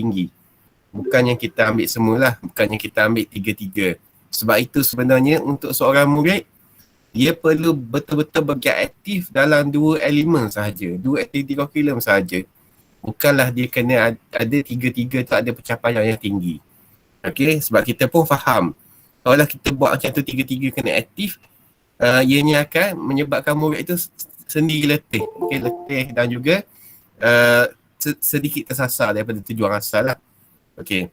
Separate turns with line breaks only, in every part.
tinggi. Bukannya kita ambil semualah, bukannya kita ambil tiga-tiga. Sebab itu sebenarnya untuk seorang murid, dia perlu betul-betul bergiat aktif dalam dua elemen sahaja, dua aktiviti kurikulum sahaja. Bukanlah dia kena ada tiga-tiga tu ada pencapaian yang tinggi. Okey, sebab kita pun faham. Kalau kita buat macam tu tiga-tiga kena aktif, ianya akan menyebabkan murid itu sendiri letih. Okey, letih dan juga sedikit tersasar daripada tujuan asal lah. Okey.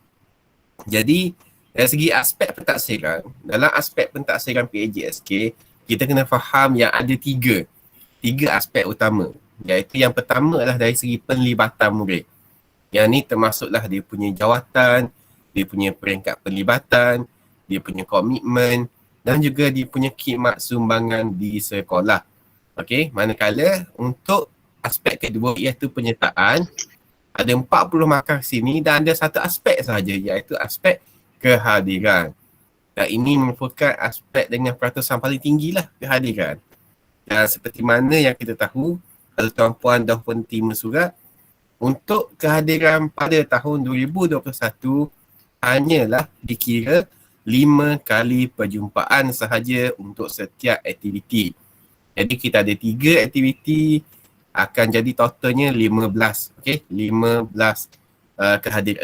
Jadi dari segi aspek pentaksiran, dalam aspek pentaksiran PAJSK, kita kena faham yang ada tiga aspek utama. Iaitu yang pertama adalah dari segi penlibatan murid. Yang ni termasuklah dia punya jawatan, dia punya peringkat penlibatan, dia punya komitmen dan juga dia punya khidmat sumbangan di sekolah. Okey, manakala untuk aspek kedua iaitu penyertaan, ada 40 markah sini dan ada satu aspek sahaja iaitu aspek kehadiran. Dan ini merupakan aspek dengan peratusan paling tinggilah, kehadiran. Dan seperti mana yang kita tahu, kalau tuan-puan dah pun terima surat, untuk kehadiran pada tahun 2021 hanyalah dikira 5 kali perjumpaan sahaja untuk setiap aktiviti. Jadi kita ada 3 aktiviti, akan jadi totalnya 15. Okey, 15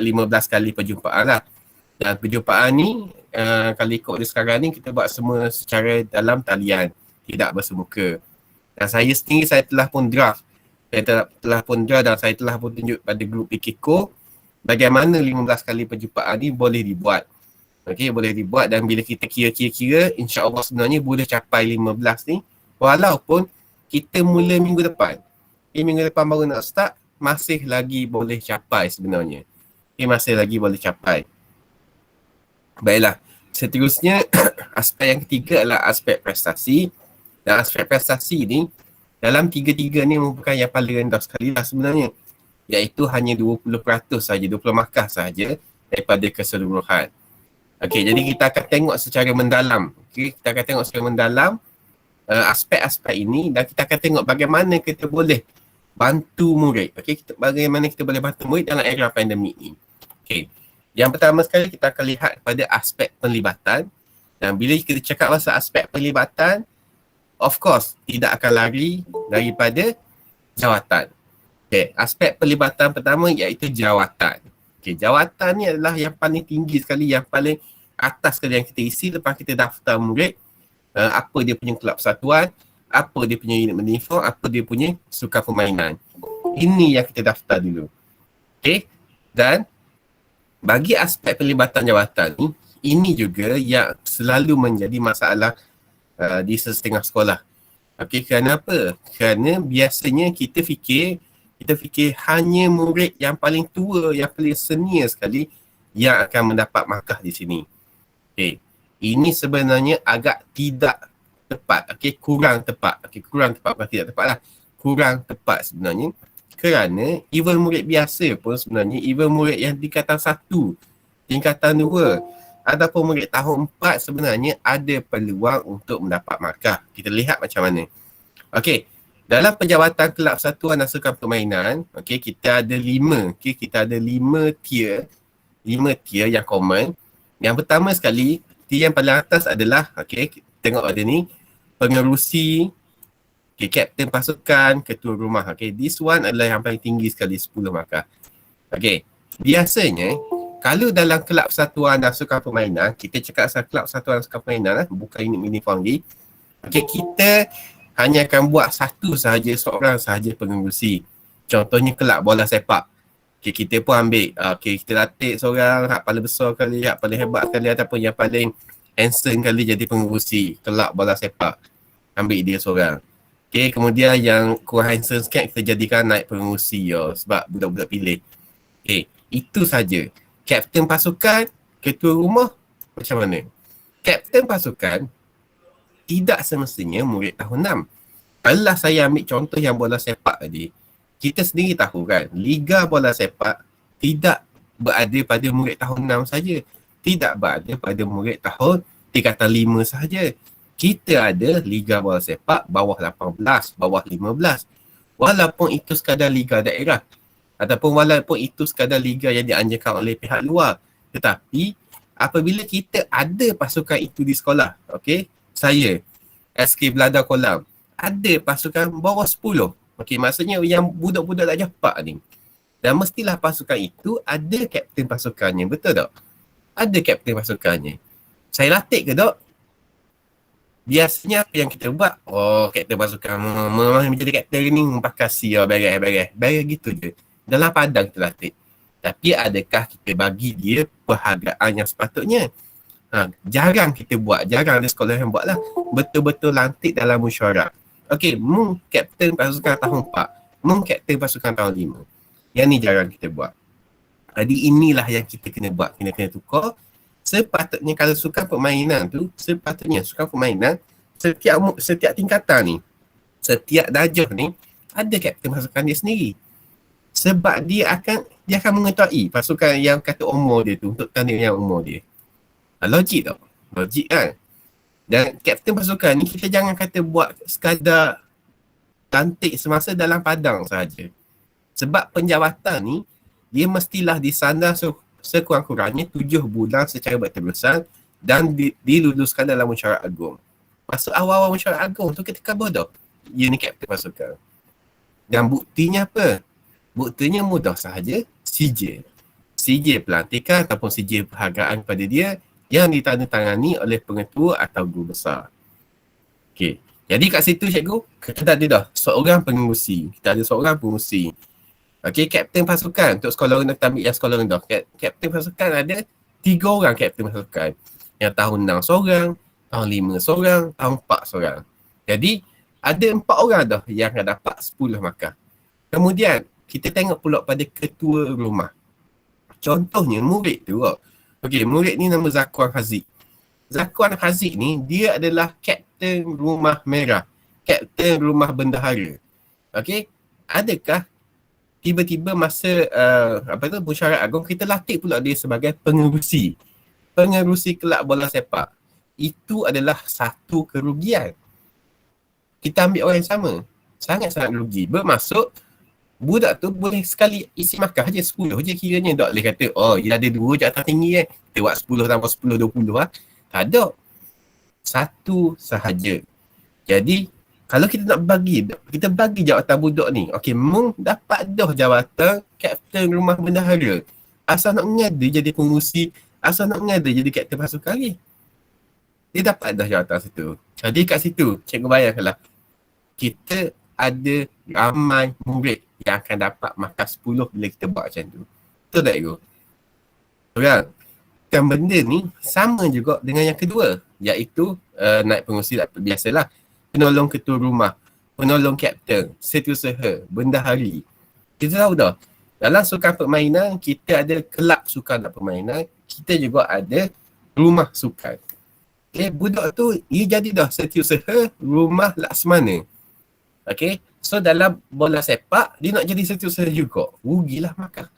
15 kali perjumpaan lah. Dan perjumpaan ni kalau ikut dia sekarang ni kita buat semua secara dalam talian, tidak bersemuka. Dan saya sendiri saya telah pun draft. Saya telah pun draft dan saya telah pun tunjuk pada grup Pikiko bagaimana 15 kali perjumpaan ni boleh dibuat. Okey, boleh dibuat dan bila kita kira-kira insya-Allah sebenarnya boleh capai 15 ni walaupun kita mula minggu depan. Minggu depan baru nak start, masih lagi boleh capai sebenarnya. Masih lagi boleh capai. Baiklah, seterusnya aspek yang ketiga adalah aspek prestasi. Dan aspek prestasi ni, dalam tiga-tiga ni merupakan yang paling rendah sekali lah sebenarnya. Iaitu hanya 20% saja, 20 markah saja daripada keseluruhan. Okey, jadi kita akan tengok secara mendalam. Okey, kita akan tengok secara mendalam aspek-aspek ini dan kita akan tengok bagaimana kita boleh bantu murid. Okey, bagaimana kita boleh bantu murid dalam era pandemik ni. Okey. Yang pertama sekali kita akan lihat pada aspek penlibatan. Dan bila kita cakap pasal aspek penlibatan, of course tidak akan lari daripada jawatan. Okey, aspek penlibatan pertama iaitu jawatan. Okey, jawatan ni adalah yang paling tinggi sekali, yang paling atas sekali yang kita isi lepas kita daftar murid. Apa dia punya kelab persatuan, apa dia punya unit uniform, apa dia punya sukan permainan. Ini yang kita daftar dulu. Okey. Dan bagi aspek pelibatan jawatan ni, ini juga yang selalu menjadi masalah di setengah sekolah. Okey, kerana apa? Kerana biasanya kita fikir hanya murid yang paling tua, yang paling senior sekali yang akan mendapat markah di sini. Okey. Ini sebenarnya agak tidak tepat. Okey, kurang tepat. Okey, kurang tepat, bukan tidak tepat lah. Kurang tepat sebenarnya. Kerana even murid biasa pun sebenarnya, even murid yang tingkatan 1, tingkatan 2 ataupun murid tahun 4 sebenarnya ada peluang untuk mendapat markah. Kita lihat macam mana. Okey, dalam penjawatan kelab persatuan dan sukan permainan, okey, kita ada 5. Okey, kita ada 5 tier. 5 tier yang common. Yang pertama sekali, tier yang paling atas adalah, okey, tengok ada ni, pengerusi, okay, kapten pasukan, ketua rumah. Okay, this one adalah yang paling tinggi sekali, 10 markah. Okay, biasanya kalau dalam kelab persatuan dan sukan permainan, kita cakap pasal kelab persatuan dan sukan permainan lah, bukan unit uniform lagi. Okay, kita hanya akan buat satu sahaja, seorang sahaja pengerusi. Contohnya kelab bola sepak. Okay, kita pun ambil, okay, kita latih seorang hak paling besar kali, hak paling hebat kali ataupun yang paling handsome kali jadi pengerusi kelab bola sepak. Ambil dia seorang. Okay, kemudian yang kurang handsome sikit kita jadikan naik pengerusi sebab budak-budak pilih. Okay, itu saja. Kapten pasukan, ketua rumah, macam mana? Kapten pasukan tidak semestinya murid tahun 6. Kalau saya ambil contoh yang bola sepak tadi, kita sendiri tahu kan, Liga Bola Sepak tidak berada pada murid tahun 6 saja. Tidak berada pada murid tahun tingkatan 5 sahaja. Kita ada Liga Bola Sepak bawah 18, bawah 15. Walaupun itu sekadar Liga Daerah. Ataupun walaupun itu sekadar liga yang dianjurkan oleh pihak luar. Tetapi apabila kita ada pasukan itu di sekolah, okey, saya SK Belanda Kolam ada pasukan bawah 10. Okey, maksudnya yang budak-budak Darjah 4 ni. Dan mestilah pasukan itu ada kapten pasukannya, betul tak? Ada kapten pasukannya. Saya latih ke tak? Biasanya apa yang kita buat? Oh, kapten pasukan menjadi kapten ni pakai sia beres gitu je. Dalam padang kita latih. Tapi adakah kita bagi dia penghargaan yang sepatutnya? Jarang kita buat. Jarang ada sekolah yang buat lah. Betul-betul lantik dalam mesyuarat. Okey, kapten pasukan tahun 4. Kapten pasukan tahun 5. Yang ni jarang kita buat. Jadi inilah yang kita kena buat. Kena tukar. Sepatutnya kalau sukan permainan tu, sukan permainan setiap tingkatan ni, setiap darjah ni ada kapten pasukan dia sendiri. Sebab dia akan mengetahui pasukan yang kata umur dia tu untuk tanding yang umur dia. Logik tak? Logik kan? Dan kapten pasukan ni kita jangan kata buat sekadar lantik semasa dalam padang sahaja. Sebab penjawatan ni dia mestilah disandar sekurang-kurangnya 7 bulan secara berterusan dan diluluskan dalam mesyuarat agung. Masuk awal-awal mesyuarat agung tu kita kan bodoh. Dia ni kapten pasukan. Dan buktinya apa? Buktinya mudah sahaja. CJ pelantikan ataupun CJ penghargaan kepada dia yang ditandatangani oleh pengetua atau guru besar. Okey. Jadi kat situ cikgu, kita ada dah seorang pengurusi. Okey, kapten pasukan untuk sekolah rendah, kita ambil yang sekolah rendah. Kapten pasukan ada 3 orang kapten pasukan. Yang tahun 6 seorang, tahun 5 seorang, tahun 4 seorang. Jadi, ada 4 orang dah yang akan dapat 10 markah. Kemudian, kita tengok pula pada ketua rumah. Contohnya, murid tu. Okey, murid ni nama Zakwan Haziq. Zakwan Haziq ni, dia adalah kapten rumah merah. Kapten rumah bendahara. Okey, adakah tiba-tiba masa mesyuarat agung kita latih pula dia sebagai pengerusi kelab bola sepak. Itu adalah satu kerugian. Kita ambil orang yang sama, sangat-sangat rugi. Bermaksud budak tu boleh sekali isi markah je 10 je kiranya. Tak boleh kata dia ada 2 jawatan tinggi kita buat 10 tambah 10 20 tak ada. Satu sahaja. Jadi kalau kita nak kita bagi jawatan budak ni. Okey, dapat dah jawatan kapten rumah bendahara. Asal nak ngada jadi pengurusi, asal nak ngada jadi kapten pasukan ni. Dia dapat dah jawatan situ. Jadi kat situ, cikgu bayangkanlah. Kita ada ramai murid yang akan dapat markah 10 bila kita buat macam tu. Betul tak, cikgu? Kan? Dan benda ni sama juga dengan yang kedua, iaitu naik pengurusi biasalah. Penolong ketua rumah, penolong kapten, setiausaha, bendahari. Kita tahu dah, dalam sukan permainan, kita ada kelab sukan dan permainan, kita juga ada rumah sukan. Okay, budak tu, dia jadi dah setiausaha rumah Laksmana. Okay, so dalam bola sepak, dia nak jadi setiausaha juga. Rugilah markah.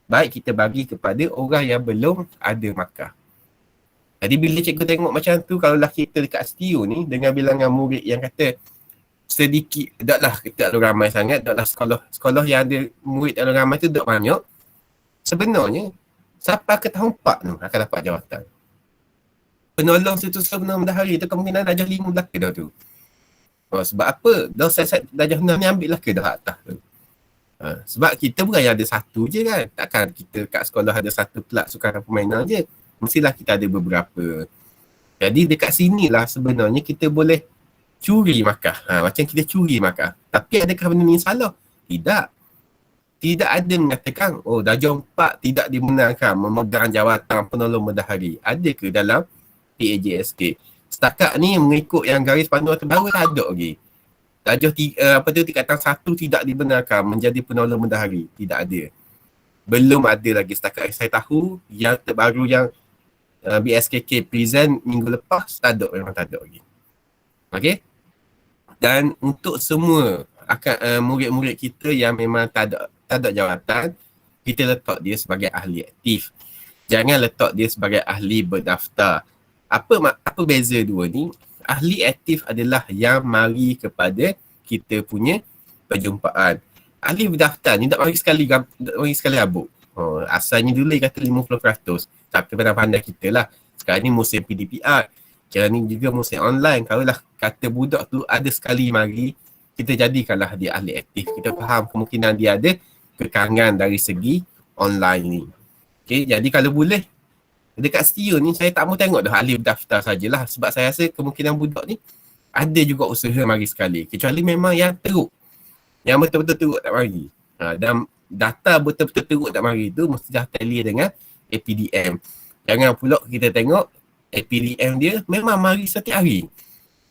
Baik kita bagi kepada orang yang belum ada markah. Jadi bila cikgu tengok macam tu, kalaulah kita dekat studio ni dengan bilangan murid yang kata sedikit, taklah kita terlalu ramai sangat, taklah sekolah yang ada murid terlalu ramai tu tak banyak. Sebenarnya, sampai ke tahun 4 tu akan dapat jawatan. Penolong setiausaha penolong bendahari tu kemungkinan darjah 5 belaka dah tu. Sebab apa? Dah set darjah 6 ni ambil lah ke dah atas tu. Sebab kita bukan yang ada satu je kan. Takkan kita kat sekolah ada satu kelab sukan permainan je. Mestilah kita ada beberapa. Jadi dekat sinilah sebenarnya kita boleh curi markah. Macam kita curi markah. Tapi adakah benda ni salah? Tidak. Tidak ada mengatakan, darjah 4 tidak dibenarkan memegang jawatan penolong bendahari. Ada ke dalam PAJSK? Setakat ni mengikut yang garis panduan terbaru tak ada lagi. Darjah tingkatan 1 tidak dibenarkan menjadi penolong bendahari. Tidak ada. Belum ada lagi setakat saya tahu. Yang terbaru yang BSKK present minggu lepas, tak ada, memang tak ada lagi. Okay? Dan untuk semua murid-murid kita yang memang tak ada jawatan, kita letak dia sebagai ahli aktif. Jangan letak dia sebagai ahli berdaftar. Apa beza dua ni? Ahli aktif adalah yang mari kepada kita punya perjumpaan. alif daftar ni tak bagi sekali habuk. Asalnya dulu dia kata 50%. Tapi pandai-pandai kita lah. Sekarang ni musim PDPR. Sekarang ni juga musim online. Kalau lah kata budak tu ada sekali mari, kita jadikanlah dia ahli aktif. Kita faham kemungkinan dia ada kekangan dari segi online ni. Okay, jadi kalau boleh, dekat studio ni saya tak mau tengok dah alif daftar sajalah. Sebab saya rasa kemungkinan budak ni ada juga usaha mari sekali. Kecuali memang yang teruk. Yang betul-betul teruk tak mari. Dan data betul-betul teruk tak mari tu mesti dah tally dengan APDM. Jangan pula kita tengok APDM dia memang mari setiap hari.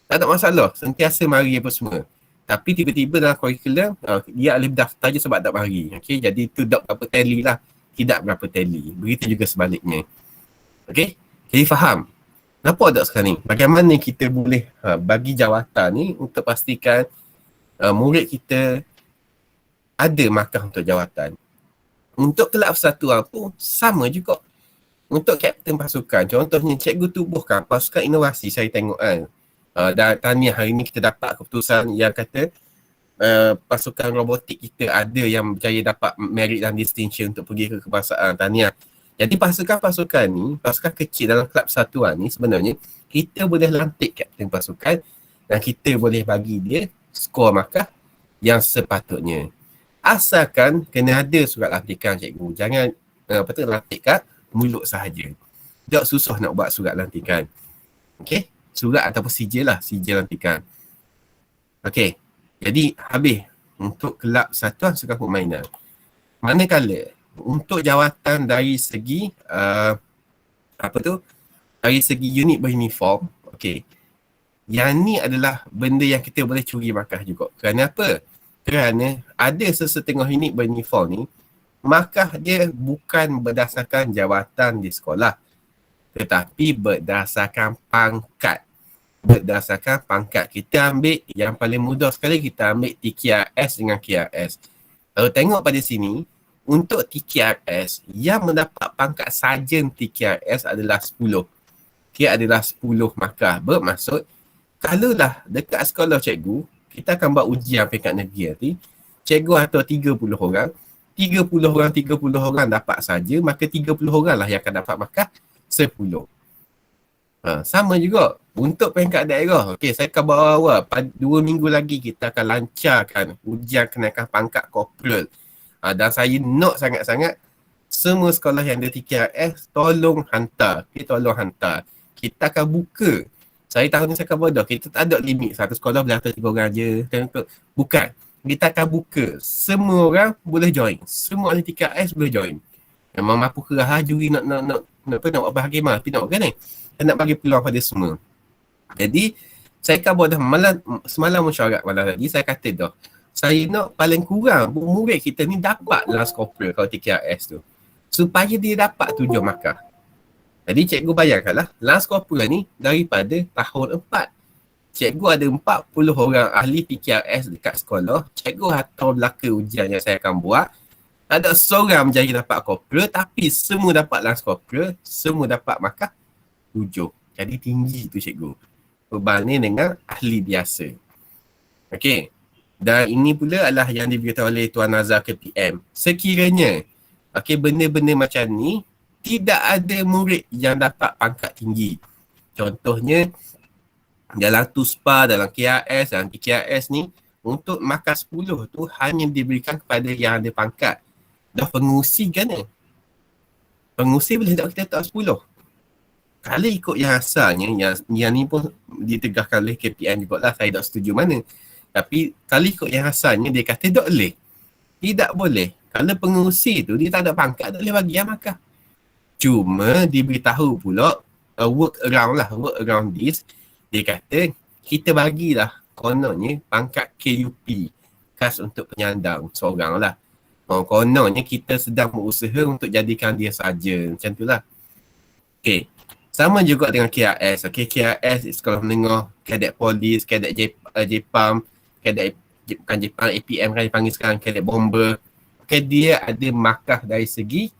Tak ada masalah. Sentiasa mari apa semua. Tapi tiba-tiba dalam kurikulum, dia alif daftar je sebab tak mari. Okay? Jadi tu tak berapa tally lah. Tidak berapa tally. Begitu juga sebaliknya. Okay? Jadi faham? Kenapa ada sekarang ni? Bagaimana kita boleh bagi jawatan ni untuk pastikan murid kita ada markah untuk jawatan. Untuk kelab persatuan pun sama juga. Untuk kapten pasukan, contohnya cikgu tubuhkan pasukan inovasi, saya tengok kan. Dan tahniah hari ni kita dapat keputusan yang kata pasukan robotik kita ada yang berjaya dapat merit dan distinction untuk pergi ke kebangsaan. Tahniah. Jadi pasukan-pasukan ni, pasukan kecil dalam kelab persatuan ni sebenarnya kita boleh lantik kapten pasukan dan kita boleh bagi dia skor markah yang sepatutnya. Asalkan kena ada surat lantikan cikgu. Jangan lantik kat mulut sahaja. Tak susah nak buat surat lantikan. Okey? Surat ataupun sijil lah. Sijil lantikan. Okey. Jadi habis untuk kelab satuan sukan permainan. Manakala untuk jawatan dari segi dari segi unit beruniform. Okey. Yang ni adalah benda yang kita boleh curi markah juga. Kerana apa? Kerana ada sesetengah unit beruniform ni, markah dia bukan berdasarkan jawatan di sekolah. Tetapi berdasarkan pangkat. Berdasarkan pangkat. Kita ambil yang paling mudah sekali, kita ambil TKRS dengan KRS. Kalau tengok pada sini, untuk TKRS, yang mendapat pangkat sarjan TKRS adalah 10. Okay, adalah 10 markah. Bermaksud, kalaulah dekat sekolah cikgu, kita akan buat ujian peringkat negeri nanti, cikgu atau 30 orang, 30 orang dapat saja, maka 30 orang lah yang akan dapat markah 10. Sama juga untuk peringkat daerah. Okey, saya akan bawa awal. 2 minggu lagi kita akan lancarkan ujian kenaikan pangkat korporal. Dan saya nak sangat-sangat semua sekolah yang ada TKRS tolong hantar. Okay, tolong hantar. Kita akan buka. Saya tahun ni saya akan bodoh. Kita tak ada limit. Satu sekolah boleh hantar 3 orang je. Bukan. Kita akan buka. Semua orang boleh join. Semua ahli TKS boleh join. Memang mampu kerah juri nak buat bahagia mah. Tapi nak buat kan ni? Saya nak bagi peluang pada semua. Jadi, saya akan bodoh. Semalam mesyuarat malam tadi, saya kata dah. Saya nak paling kurang murid kita ni dapat last corporal kalau TKS tu. Supaya dia dapat 7 markah. Jadi cikgu bayangkanlah, last corporal ni daripada tahun 4. Cikgu ada 40 orang ahli PKRS dekat sekolah. Cikgu hantar belaka ujian yang saya akan buat. Ada seorang menjadi dapat corporal, tapi semua dapat last corporal, semua dapat markah 7. Jadi tinggi tu cikgu. Berbanding dengan ahli biasa. Okey. Dan ini pula adalah yang diberitahu oleh Tuan Nazar ke PM. Sekiranya, benda-benda macam ni, tidak ada murid yang dapat pangkat tinggi. Contohnya, dalam TUSPA, dalam KRS, dalam PKRS ni, untuk markah 10 tu hanya diberikan kepada yang ada pangkat. Dah pengurusi kan ni? Pengurusi boleh tak kita letak 10? Kalau ikut yang asalnya, yang ni pun ditegahkan oleh KPM juga lah, saya tak setuju mana. Tapi kalau ikut yang asalnya, dia kata tak boleh. Tidak boleh. Kalau pengurusi tu, dia tak ada pangkat, tak boleh bagi yang markah. Cuma diberitahu pula work around this. Dia kata kita bagilah kononnya pangkat KUP, khas untuk penyandang seorang lah. Kononnya kita sedang berusaha untuk jadikan dia saja. Macam tu lah. Okay. Sama juga dengan KRS. Okay, KRS sekolah menengah, kadet polis, kadet JPAM, kadet bukan JPAM, APM kan dipanggil sekarang, kadet bomber. Okay, dia ada markah dari segi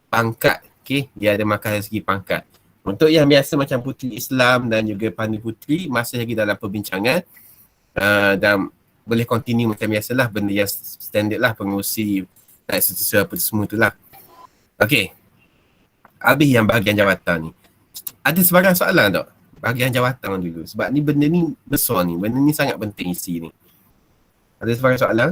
pangkat. Okay, dia ada markah dari segi pangkat. Untuk yang biasa macam Puteri Islam dan juga Pandu Puteri masih lagi dalam perbincangan dan boleh continue macam biasalah, benda yang standard lah, pengurusi naik setiausaha apa semua tu lah. Okay, habis yang bahagian jawatan ni. Ada sebarang soalan tak? Bahagian jawatan dulu. Sebab ni benda ni besar ni. Benda ni sangat penting isi ni. Ada sebarang soalan?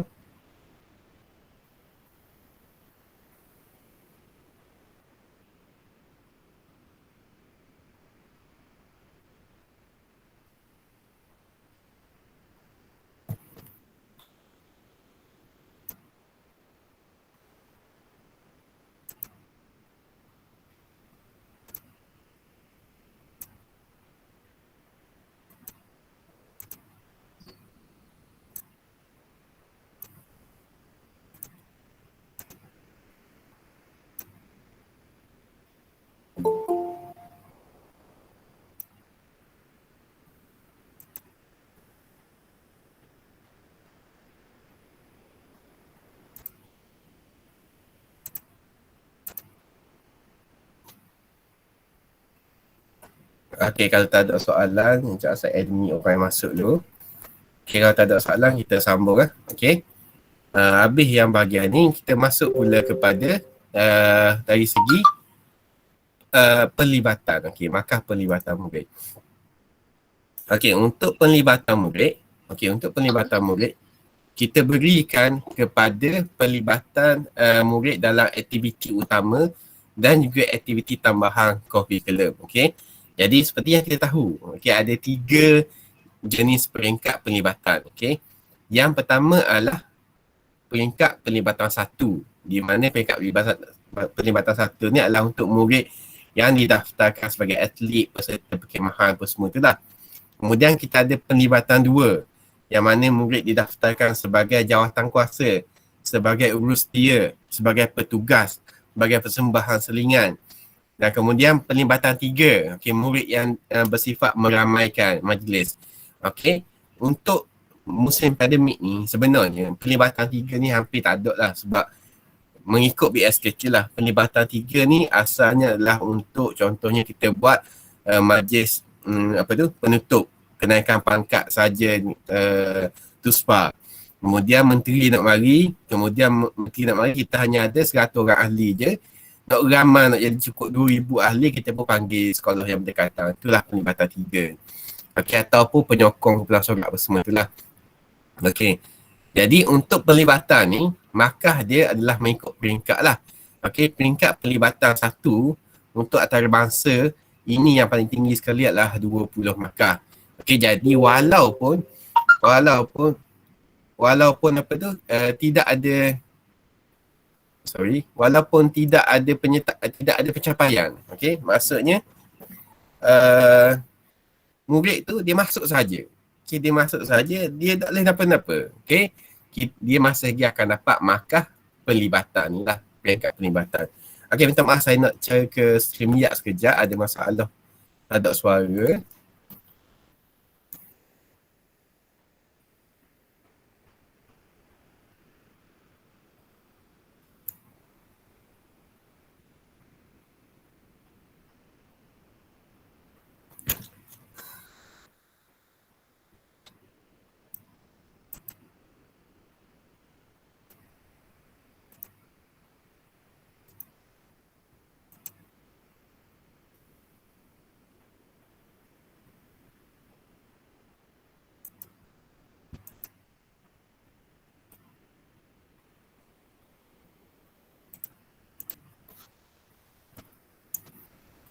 Okay, kalau tak ada soalan, sekejap saya admit orang yang masuk dulu. Okay, kalau tak ada soalan, kita sambung lah. Okay. Habis yang bahagian ni, kita masuk pula kepada dari segi pelibatan. Okay, markah pelibatan murid. Okay, untuk pelibatan murid, kita berikan kepada pelibatan murid dalam aktiviti utama dan juga aktiviti tambahan kurikulum. Okay. Jadi seperti yang kita tahu, okay, ada 3 jenis peringkat pelibatan. Okay. Yang pertama adalah peringkat pelibatan 1, di mana peringkat pelibatan 1 ni adalah untuk murid yang didaftarkan sebagai atlet, peserta perkhemahan apa semua tu lah. Kemudian kita ada pelibatan 2, yang mana murid didaftarkan sebagai jawatan kuasa, sebagai urus setia, sebagai petugas, sebagai persembahan selingan. Dan kemudian pelibatan 3, okay, murid yang bersifat meramaikan majlis. Okay, untuk musim pandemik ni sebenarnya pelibatan 3 ni hampir tak ada lah, sebab mengikut BSKK lah, pelibatan 3 ni asalnya adalah untuk contohnya kita buat majlis penutup, kenaikan pangkat saja TUSPA. Kemudian menteri nak mari, kita hanya ada 100 orang ahli je. Nak ramai, nak jadi cukup 2,000 ahli, kita pun panggil sekolah yang berdekatan. Itulah pelibatan 3. Okay, ataupun penyokong kumpulan sorak apa semua itulah. Okay, jadi untuk pelibatan ni, markah dia adalah mengikut peringkat lah. Okay, peringkat pelibatan 1 untuk antarabangsa, ini yang paling tinggi sekali adalah 20 markah. Okay, jadi walaupun tidak ada tidak ada pencapaian. Okay, maksudnya murid tu dia masuk saja. Okay, dia masuk saja, dia tak boleh apa-apa. Okay, dia masih lagi akan dapat markah pelibatan ni lah, peringkat pelibatan. Okay, minta maaf, saya nak cari ke StreamYard sekejap, ada masalah, ada suara.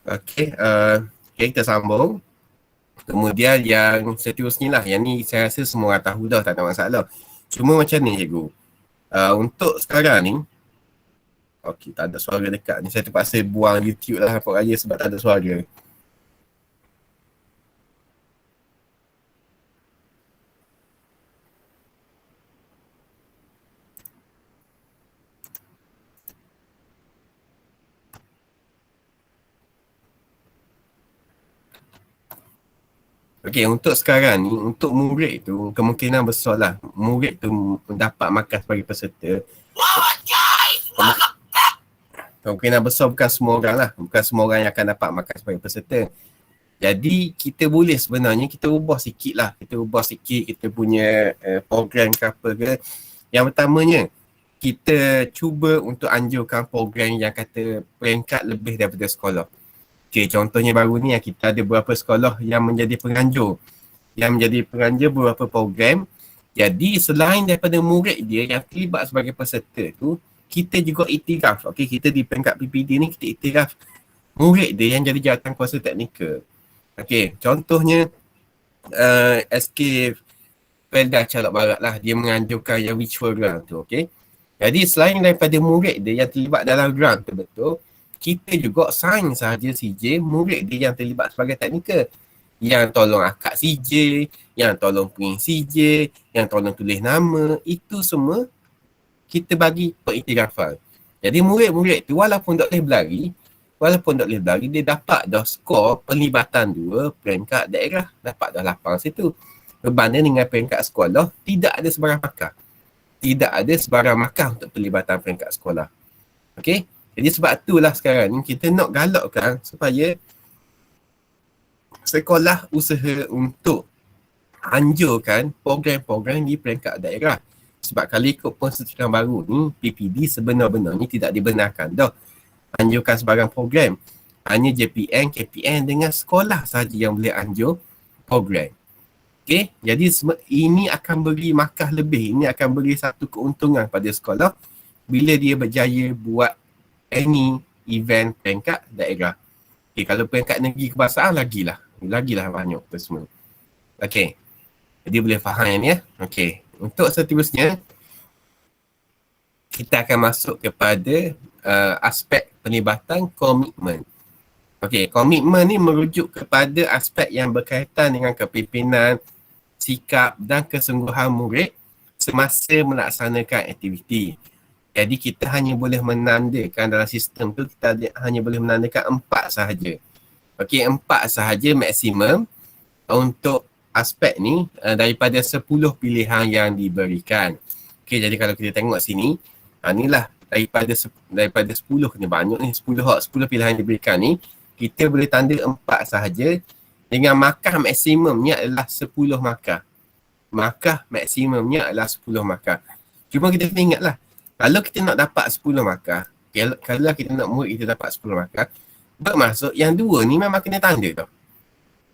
Okay, kita sambung. Kemudian yang seterusnya lah, yang ni saya rasa semua orang tahu dah, tak ada masalah. Cuma macam ni cikgu, untuk sekarang ni, okay, tak ada suara dekat ni, saya terpaksa buang YouTube lah Rapor Raya sebab tak ada suara. Okay, untuk sekarang ni, untuk murid tu, kemungkinan besar lah murid tu mendapat markah sebagai peserta. Kemungkinan besar bukan semua orang lah, bukan semua orang yang akan dapat markah sebagai peserta. Jadi kita boleh sebenarnya kita ubah sikit lah. Kita ubah sikit kita punya program ke apa ke. Yang pertamanya, kita cuba untuk anjurkan program yang kata peringkat lebih daripada sekolah. Okay, contohnya baru ni kita ada beberapa sekolah yang menjadi penganjur. Yang menjadi penganjur beberapa program. Jadi selain daripada murid dia yang terlibat sebagai peserta tu, kita juga iktiraf. Okay, kita di peringkat PPD ni kita iktiraf murid dia yang jadi jawatan kuasa teknikal. Okay, contohnya SK Felda Calak Barat lah, dia menganjurkan yang virtual grant tu, okay. Jadi selain daripada murid dia yang terlibat dalam grant tu betul, kita juga sign sahaja CJ murid dia yang terlibat sebagai teknikal. Yang tolong akad CJ, yang tolong print CJ, yang tolong tulis nama, itu semua kita bagi pengiktirafan. Jadi murid-murid tu walaupun tak boleh berlari, dia dapat dah skor penlibatan 2 peringkat daerah, dapat dah 8 situ. Berbanding dengan peringkat sekolah, tidak ada sebarang markah. Tidak ada sebarang markah untuk pelibatan peringkat sekolah. Okey? Jadi sebab itulah sekarang ni kita nak galakkan supaya sekolah usaha untuk anjurkan program-program di peringkat daerah. Sebab kalau ikut persetujuan baru ni, PPD sebenar-benarnya tidak dibenarkan dah anjurkan sebarang program. Hanya JPN, KPN dengan sekolah sahaja yang boleh anjur program. Okay, jadi ini akan beri markah lebih. Ini akan beri satu keuntungan pada sekolah bila dia berjaya buat any event peringkat daerah. Okay, kalau peringkat negeri kebangsaan lagilah banyak tu semua. Okay, jadi boleh faham ya. Okay, untuk seterusnya kita akan masuk kepada aspek penlibatan komitmen. Okay, komitmen ni merujuk kepada aspek yang berkaitan dengan kepimpinan, sikap dan kesungguhan murid semasa melaksanakan aktiviti. Jadi kita hanya boleh menandakan dalam sistem tu, kita hanya boleh menandakan 4 sahaja. Okey, 4 sahaja maksimum untuk aspek ni daripada 10 pilihan yang diberikan. Okey, jadi kalau kita tengok sini, inilah daripada 10 ni banyak ni, 10 pilihan yang diberikan ni, kita boleh tanda 4 sahaja dengan markah maksimumnya adalah 10 markah. Markah maksimumnya adalah 10 markah. Cuma kita kena ingatlah, kalau kita nak dapat 10 markah, kalau kita nak murid kita dapat 10 markah, bermaksud yang 2 ni memang kena tanda tau.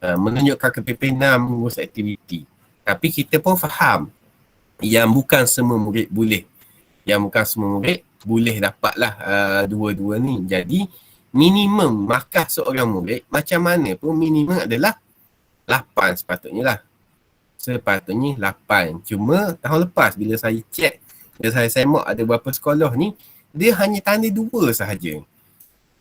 Menunjukkan kepimpinan mengurus aktiviti. Tapi kita pun faham yang bukan semua murid boleh. Yang bukan semua murid boleh dapatlah dua-dua ni. Jadi minimum markah seorang murid macam mana pun minimum adalah 8 sepatutnya lah. Sepatutnya 8. Cuma tahun lepas bila saya check, bila saya semak ada beberapa sekolah ni, dia hanya tanda 2 sahaja.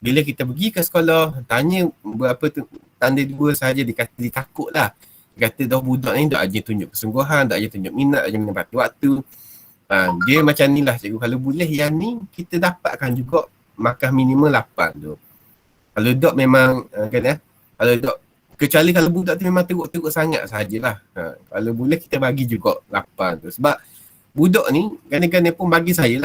Bila kita pergi ke sekolah, tanya berapa tanda 2 sahaja, dia kata dia takut lah. Dia kata dah budak ni tak aja tunjuk kesungguhan, tak aja tunjuk minat, tak aja menempati waktu. Dia macam ni lah cikgu. Kalau boleh yang ni, kita dapatkan juga markah minimum 8 tu. Kalau dok memang kalau dok, kecuali kalau budak tu memang teruk-teruk sangat sahajalah. Kalau boleh kita bagi juga 8 tu. Sebab budak ni kadang-kadang pun bagi saya,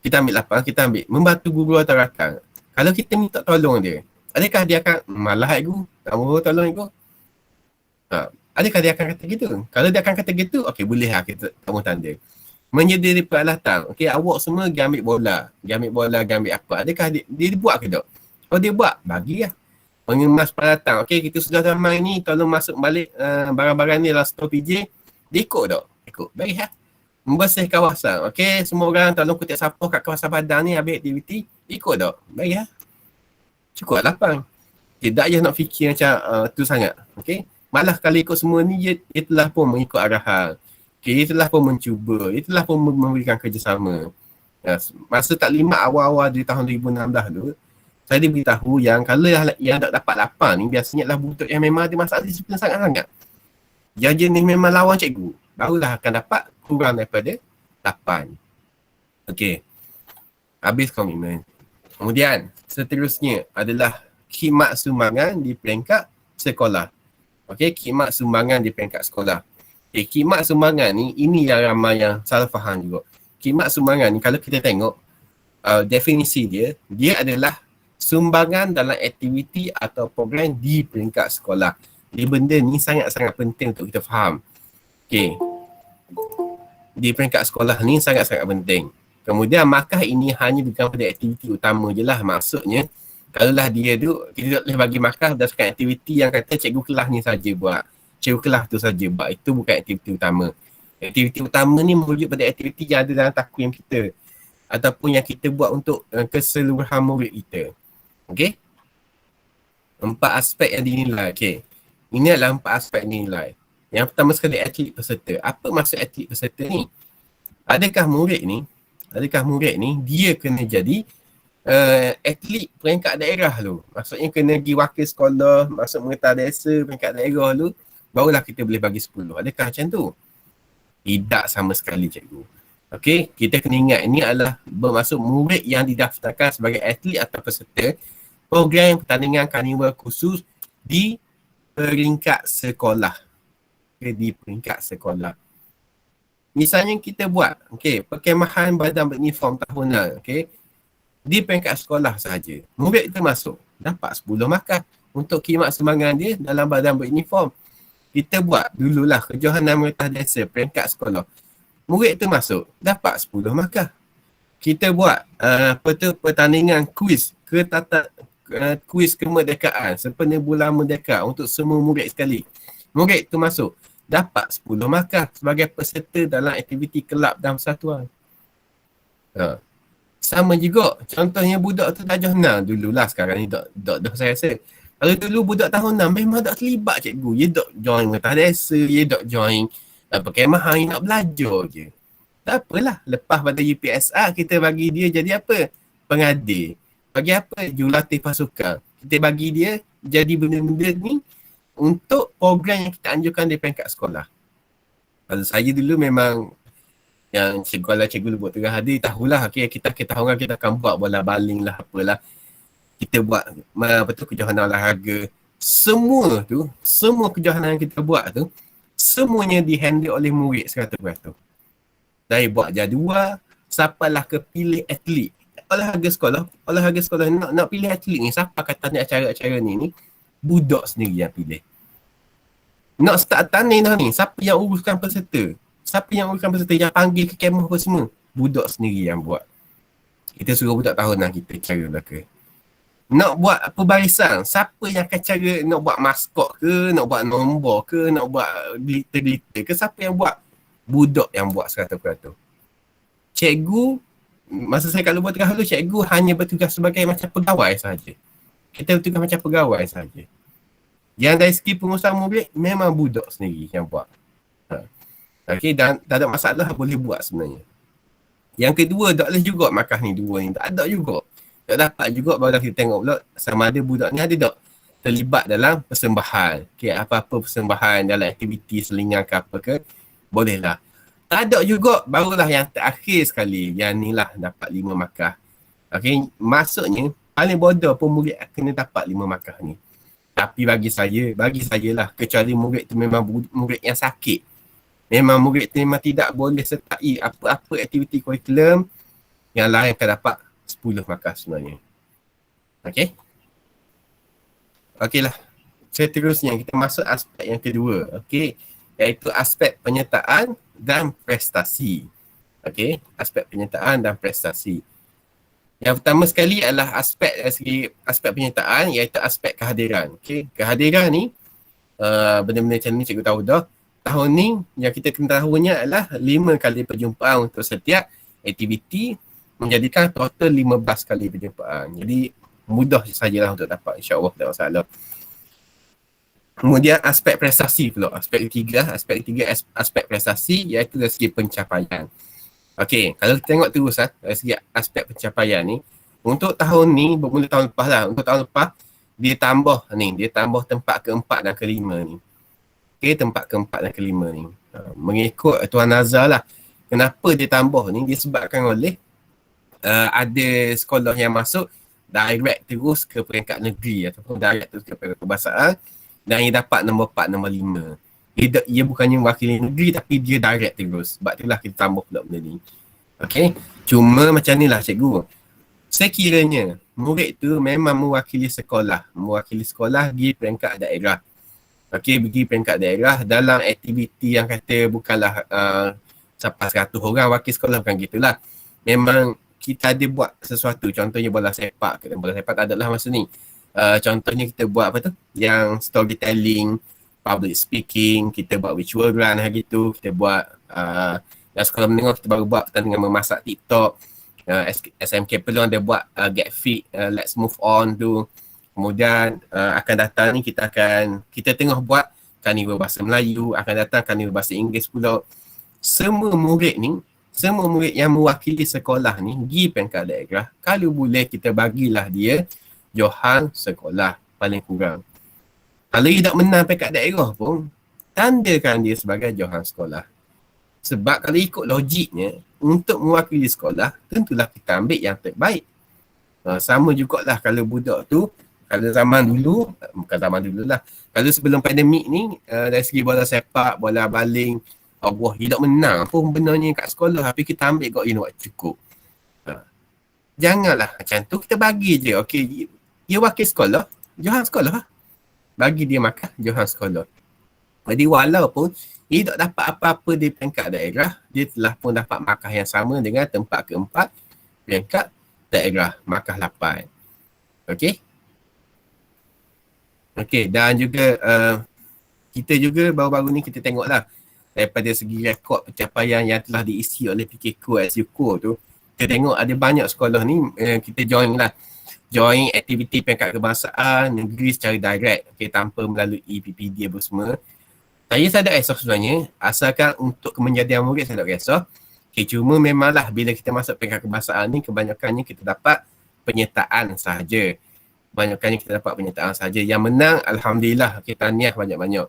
kita ambil 8, kita ambil membantu guru atau rakan. Kalau kita minta tolong dia, adakah dia akan malah cikgu, tak mahu tolong cikgu? Adakah dia akan kata gitu? Kalau dia akan kata gitu, okey boleh lah kita tamu tanda. Menjadi peralatan. Okey, awak semua pergi ambil bola, pergi ambil apa. Adakah dia buat ke tak? Kalau dia buat, bagilah. Mengemas peralatan. Okey, kita sudah ramai ni, tolong masuk balik barang-barang ni dalam store PJ. Dia ikut tak? Ikut. Baik lah. Membersih kawasan. Okey, semua orang tolong kutip sapuh kat kawasan padang ni habis aktiviti. Ikut tak? Baik lah. Cukup 8. Tidak payah nak fikir macam tu sangat. Okey. Malah kalau ikut semua ni, dia telah pun mengikut arahan. Okay, dia telah pun mencuba. Dia telah pun memberikan kerjasama. Masa taklimat awal-awal di tahun 2016 tu, saya diberitahu yang kalau yang tak dapat 8 ni, biasanya adalah budak yang memang ada masalah disiplin sangat-sangat. Yang jenis memang lawan cikgu, barulah akan dapat kurang daripada 8. Okey. Habis komitmen. Kemudian, seterusnya adalah khidmat sumbangan di peringkat sekolah. Okey, khidmat sumbangan di peringkat sekolah. Okay, khidmat sumbangan ni, ini yang ramai yang salah faham juga. Khidmat sumbangan ni kalau kita tengok definisi dia adalah sumbangan dalam aktiviti atau program di peringkat sekolah. Jadi benda ni sangat-sangat penting untuk kita faham. Okay. Di peringkat sekolah ni sangat-sangat penting. Kemudian markah ini hanya diberikan pada aktiviti utama je lah. Maksudnya, kalaulah dia tu, kita tak boleh bagi markah berdasarkan aktiviti yang kata cikgu kelas ni saja buat. Cikgu kelas tu saja buat. Itu bukan aktiviti utama. Aktiviti utama ni merujuk pada aktiviti yang ada dalam takwim kita. Ataupun yang kita buat untuk keseluruhan murid kita. Okey? 4 aspek yang dinilai. Okey. Ini adalah 4 aspek dinilai. Yang pertama sekali, atlet peserta. Apa maksud atlet peserta ni? Adakah murid ni dia kena jadi atlet peringkat daerah tu? Maksudnya kena pergi wakil sekolah, masuk merentah desa peringkat daerah tu, barulah kita boleh bagi 10. Adakah macam tu? Tidak sama sekali, cikgu. Okey, kita kena ingat ini adalah bermaksud murid yang didaftarkan sebagai atlet atau peserta program pertandingan karnival khusus di peringkat sekolah. Di peringkat sekolah. Misalnya kita buat, perkemahan badan beruniform tahunan, di peringkat sekolah sahaja. Murid kita masuk, dapat 10 markah untuk khidmat sumbangan dia dalam badan beruniform. Kita buat dululah kejohanan merentah desa peringkat sekolah. Murid tu masuk, dapat 10 markah. Kita buat pertandingan kuis kuis kemerdekaan sempena bulan merdeka untuk semua murid sekali. Murid tu masuk, dapat 10 markah sebagai peserta dalam aktiviti kelab dan persatuan. Sama juga, contohnya budak tu dah jahna dululah, sekarang ni dah saya rasa. Kalau dulu budak tahun 6 memang tak terlibat cikgu. Dia tak join merentah desa, dia tak join perkemahan, dia nak belajar je. Tak apalah, lepas pada UPSR kita bagi dia jadi apa? Pengadil. Bagi apa? Jurulatih pasukan. Kita bagi dia jadi benda-benda ni untuk program yang kita anjurkan di peringkat sekolah. Kalau saya dulu memang yang cikgu buat tengah hadir, tahulah kita tahu kita akan buat bola baling lah, apalah. Kita buat kejohanan olahraga. Semua kejohanan yang kita buat tu, semuanya dihandle oleh murid 100%. Dari buat jadual, siapalah kepilih atlet. Olahraga sekolah nak pilih atlet ni, siapa kata ni acara-acara ni budak sendiri yang pilih. Nak start tanding dah ni, siapa yang uruskan peserta? Yang panggil ke kemah apa semua? Budak sendiri yang buat. Kita suruh budak tahunan kita cara belaka. Nak buat pembarisan, siapa yang akan cara nak buat maskot ke, nak buat nombor ke, nak buat glitter ke, siapa yang buat? Budak yang buat 100%. Cikgu, masa saya kat luar tengah dulu, cikgu hanya bertugas sebagai macam pegawai sahaja. Kita bertugas macam pegawai sahaja. Yang dari segi pengurusan murid, memang budak sendiri yang buat. Dan tak ada masalah, boleh buat sebenarnya. Yang kedua, tak boleh juga markah ni, dua ni. Tak ada juga. Tak dapat juga, baru kita tengok pula sama ada budak ni ada tak terlibat dalam persembahan. Apa-apa persembahan dalam aktiviti selingan ke apa ke, bolehlah. Tak ada juga, barulah yang terakhir sekali, yang ni lah dapat 5 markah. Maksudnya, paling bodoh pun murid kena dapat 5 markah ni. Tapi bagi saya lah, kecuali murid tu memang murid yang sakit. Memang murid tu memang tidak boleh sertai apa-apa aktiviti kurikulum, yang lain akan dapat 10 markah sebenarnya. Okeylah. Seterusnya kita masuk aspek yang kedua. Iaitu aspek penyertaan dan prestasi. Aspek penyertaan dan prestasi. Yang pertama sekali adalah aspek penyertaan, iaitu aspek kehadiran. Kehadiran ni, benda-benda macam ni cikgu tahu dah. Tahun ni yang kita kena tahunya adalah 5 kali perjumpaan untuk setiap aktiviti, menjadikan total 15 kali perjumpaan. Jadi mudah sajalah untuk dapat, insya-Allah tak masalah. Kemudian aspek prestasi pula. Aspek ketiga aspek prestasi, iaitu dari segi pencapaian. Kalau kita tengok terus dari segi aspek pencapaian ni, untuk tahun ni bermula tahun lepas lah. Untuk tahun lepas dia tambah tempat keempat dan kelima ni. Tempat keempat dan kelima ni. Mengikut Tuan Nazar lah. Kenapa dia tambah ni? Disebabkan oleh ada sekolah yang masuk direct terus ke peringkat negeri ataupun direct terus ke peringkat kebangsaan, dan ia dapat nombor 4, nombor 5. Ia bukannya mewakili negeri, tapi dia direct terus. Sebab itulah kita tambah pula benda ni. Cuma macam ni lah cikgu. sekiranya murid tu memang mewakili sekolah di peringkat daerah. Okey, pergi peringkat daerah dalam aktiviti yang kata bukanlah sampai 100 orang wakil sekolah, bukan gitulah. Memang kita ada buat sesuatu, contohnya bola sepak. Bola sepak tak adalah masa ni. Contohnya kita buat apa tu? Yang storytelling, public speaking, kita buat virtual run hari tu, kita buat dalam sekolah menengah kita baru buat pertandingan memasak TikTok. SMK Pelong ada buat Get Fit, Let's Move On tu. Kemudian akan datang ni kita tengah buat karnival bahasa Melayu, akan datang karnival bahasa Inggeris pula. Semua murid yang mewakili sekolah ni pergi peringkat daerah, kalau boleh kita bagilah dia johan sekolah paling kurang. Kalau dia tak menang peringkat daerah pun, tandakan dia sebagai johan sekolah. Sebab kalau ikut logiknya, untuk mewakili sekolah, tentulah kita ambil yang terbaik. Sama jugalah kalau budak tu, kalau zaman dulu, bukan zaman dulu lah, kalau sebelum pandemik ni, dari segi bola sepak, bola baling, Allah, dia tak menang pun benarnya kat sekolah, tapi kita ambil kau ini buat cukup. Janganlah macam tu, kita bagi je. Okey, dia wakil sekolah, johan sekolah. Bagi dia makan, johan sekolah. Jadi walaupun dia tak dapat apa-apa di peringkat daerah, dia telah pun dapat markah yang sama dengan tempat keempat peringkat daerah, markah 8. Okey? Okey, dan juga kita juga baru-baru ni kita tengoklah daripada segi rekod pencapaian yang telah diisi oleh PKQ SUKO tu, kita tengok ada banyak sekolah ni kita join aktiviti peringkat kebangsaan negeri secara direct, okay, tanpa melalui PPD apa semua. Saya tak kisah sebenarnya, asalkan untuk kemenjadian murid saya tak kisah. Okay, cuma memanglah bila kita masuk peringkat kebangsaan ni, kebanyakannya kita dapat penyertaan sahaja. Yang menang, Alhamdulillah, kita tahniah banyak-banyak.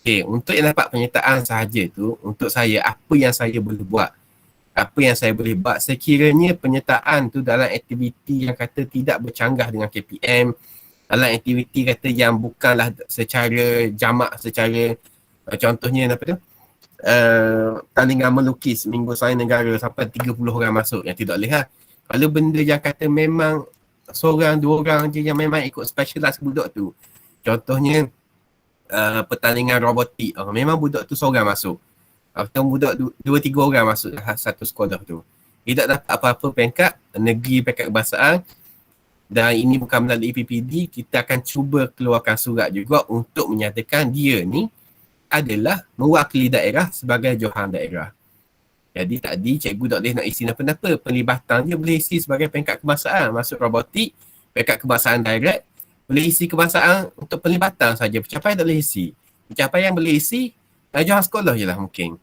Okay, untuk yang dapat penyertaan sahaja tu, untuk saya, apa yang saya boleh buat? Sekiranya penyertaan tu dalam aktiviti yang kata tidak bercanggah dengan KPM, dalam aktiviti kata yang bukanlah secara jamak, secara contohnya apa tu? Tandingan melukis Minggu Sains Negara sampai 30 orang masuk, yang tidak boleh lah. Kalau benda yang kata memang seorang, dua orang je yang memang ikut specialize budak tu, contohnya pertandingan robotik, memang budak tu seorang masuk, atau budak dua tiga orang masuk satu sekolah tu, dia tak dapat apa-apa peringkat negeri, peringkat kebangsaan. Dan ini bukan melalui PPD, kita akan cuba keluarkan surat juga untuk menyatakan dia ni adalah mewakili daerah sebagai johan daerah. Jadi tadi cikgu tak boleh nak isi apa-apa, pelibatan dia boleh isi sebagai peringkat kebangsaan, masuk robotik, peringkat kebangsaan direct, boleh isi kebangsaan untuk pelibatan saja, pencapaian tak boleh isi. Pencapaian boleh isi johan sekolah je lah mungkin.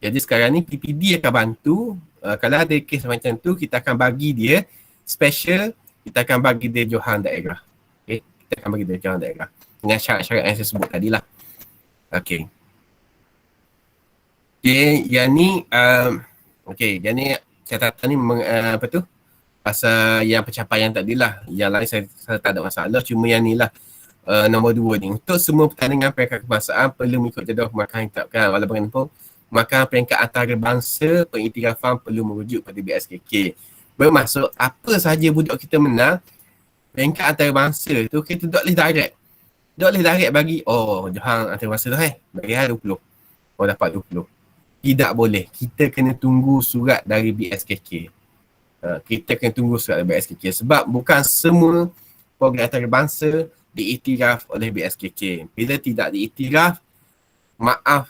Jadi sekarang ni PPD akan bantu, kalau ada kes macam tu, kita akan bagi dia special, kita akan bagi dia johan daerah. Okay? Kita akan bagi dia johan daerah dengan syarat-syarat yang saya sebut tadi lah. Okay. Okay, yang ni yang ni catatan ni apa tu? Pasal yang pencapaian tadi lah. Yang lain saya tak ada masalah, cuma yang ni lah nombor 2 ni. Untuk semua pertandingan peringkat kebangsaan perlu mengikut jadual pemakaran ditetapkan. Walaupun bagaimanapun, pemakaran peringkat antarabangsa pengiktirafan perlu merujuk pada BSKK. Bermaksud apa sahaja budak kita menang peringkat antarabangsa tu, kita tak boleh direct. Tak boleh direct bagi, johan antarabangsa tu bagi 20. Dapat 20. Tidak boleh. Kita kena tunggu surat dari BSKK. Kita kena tunggu surat dari BSKK. Sebab bukan semua program antarabangsa diiktiraf oleh BSKK. Bila tidak diiktiraf, maaf,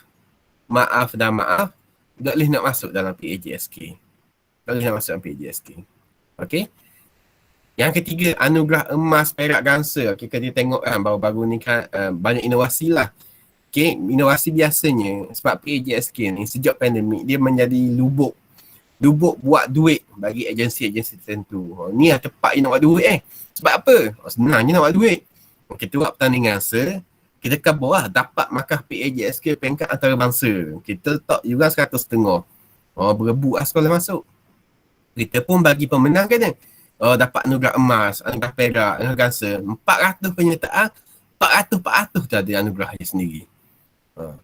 tak boleh nak masuk dalam PAJSK. Tak boleh nak masuk dalam PAJSK. Okey? Yang ketiga, anugerah emas, perak, gangsa. Okay, kita tengok kan baru-baru ni kan banyak inovasi lah. Okay, inovasi biasanya sebab PAJSK ni sejak pandemik dia menjadi lubuk buat duit bagi agensi-agensi tertentu. Ni lah tepat you nak buat duit Sebab apa? Senang je nak buat duit. Kita buat pertandingan kita kan bawah dapat markah PAJSK peringkat antarabangsa. Kita letak juga 100.5. Berebut lah sekolah masuk. Kita pun bagi pemenang kan dapat anugerah emas, anugerah perak, anugerah gangsa. 400 penyertaan, 400 tu ada anugerah dia sendiri.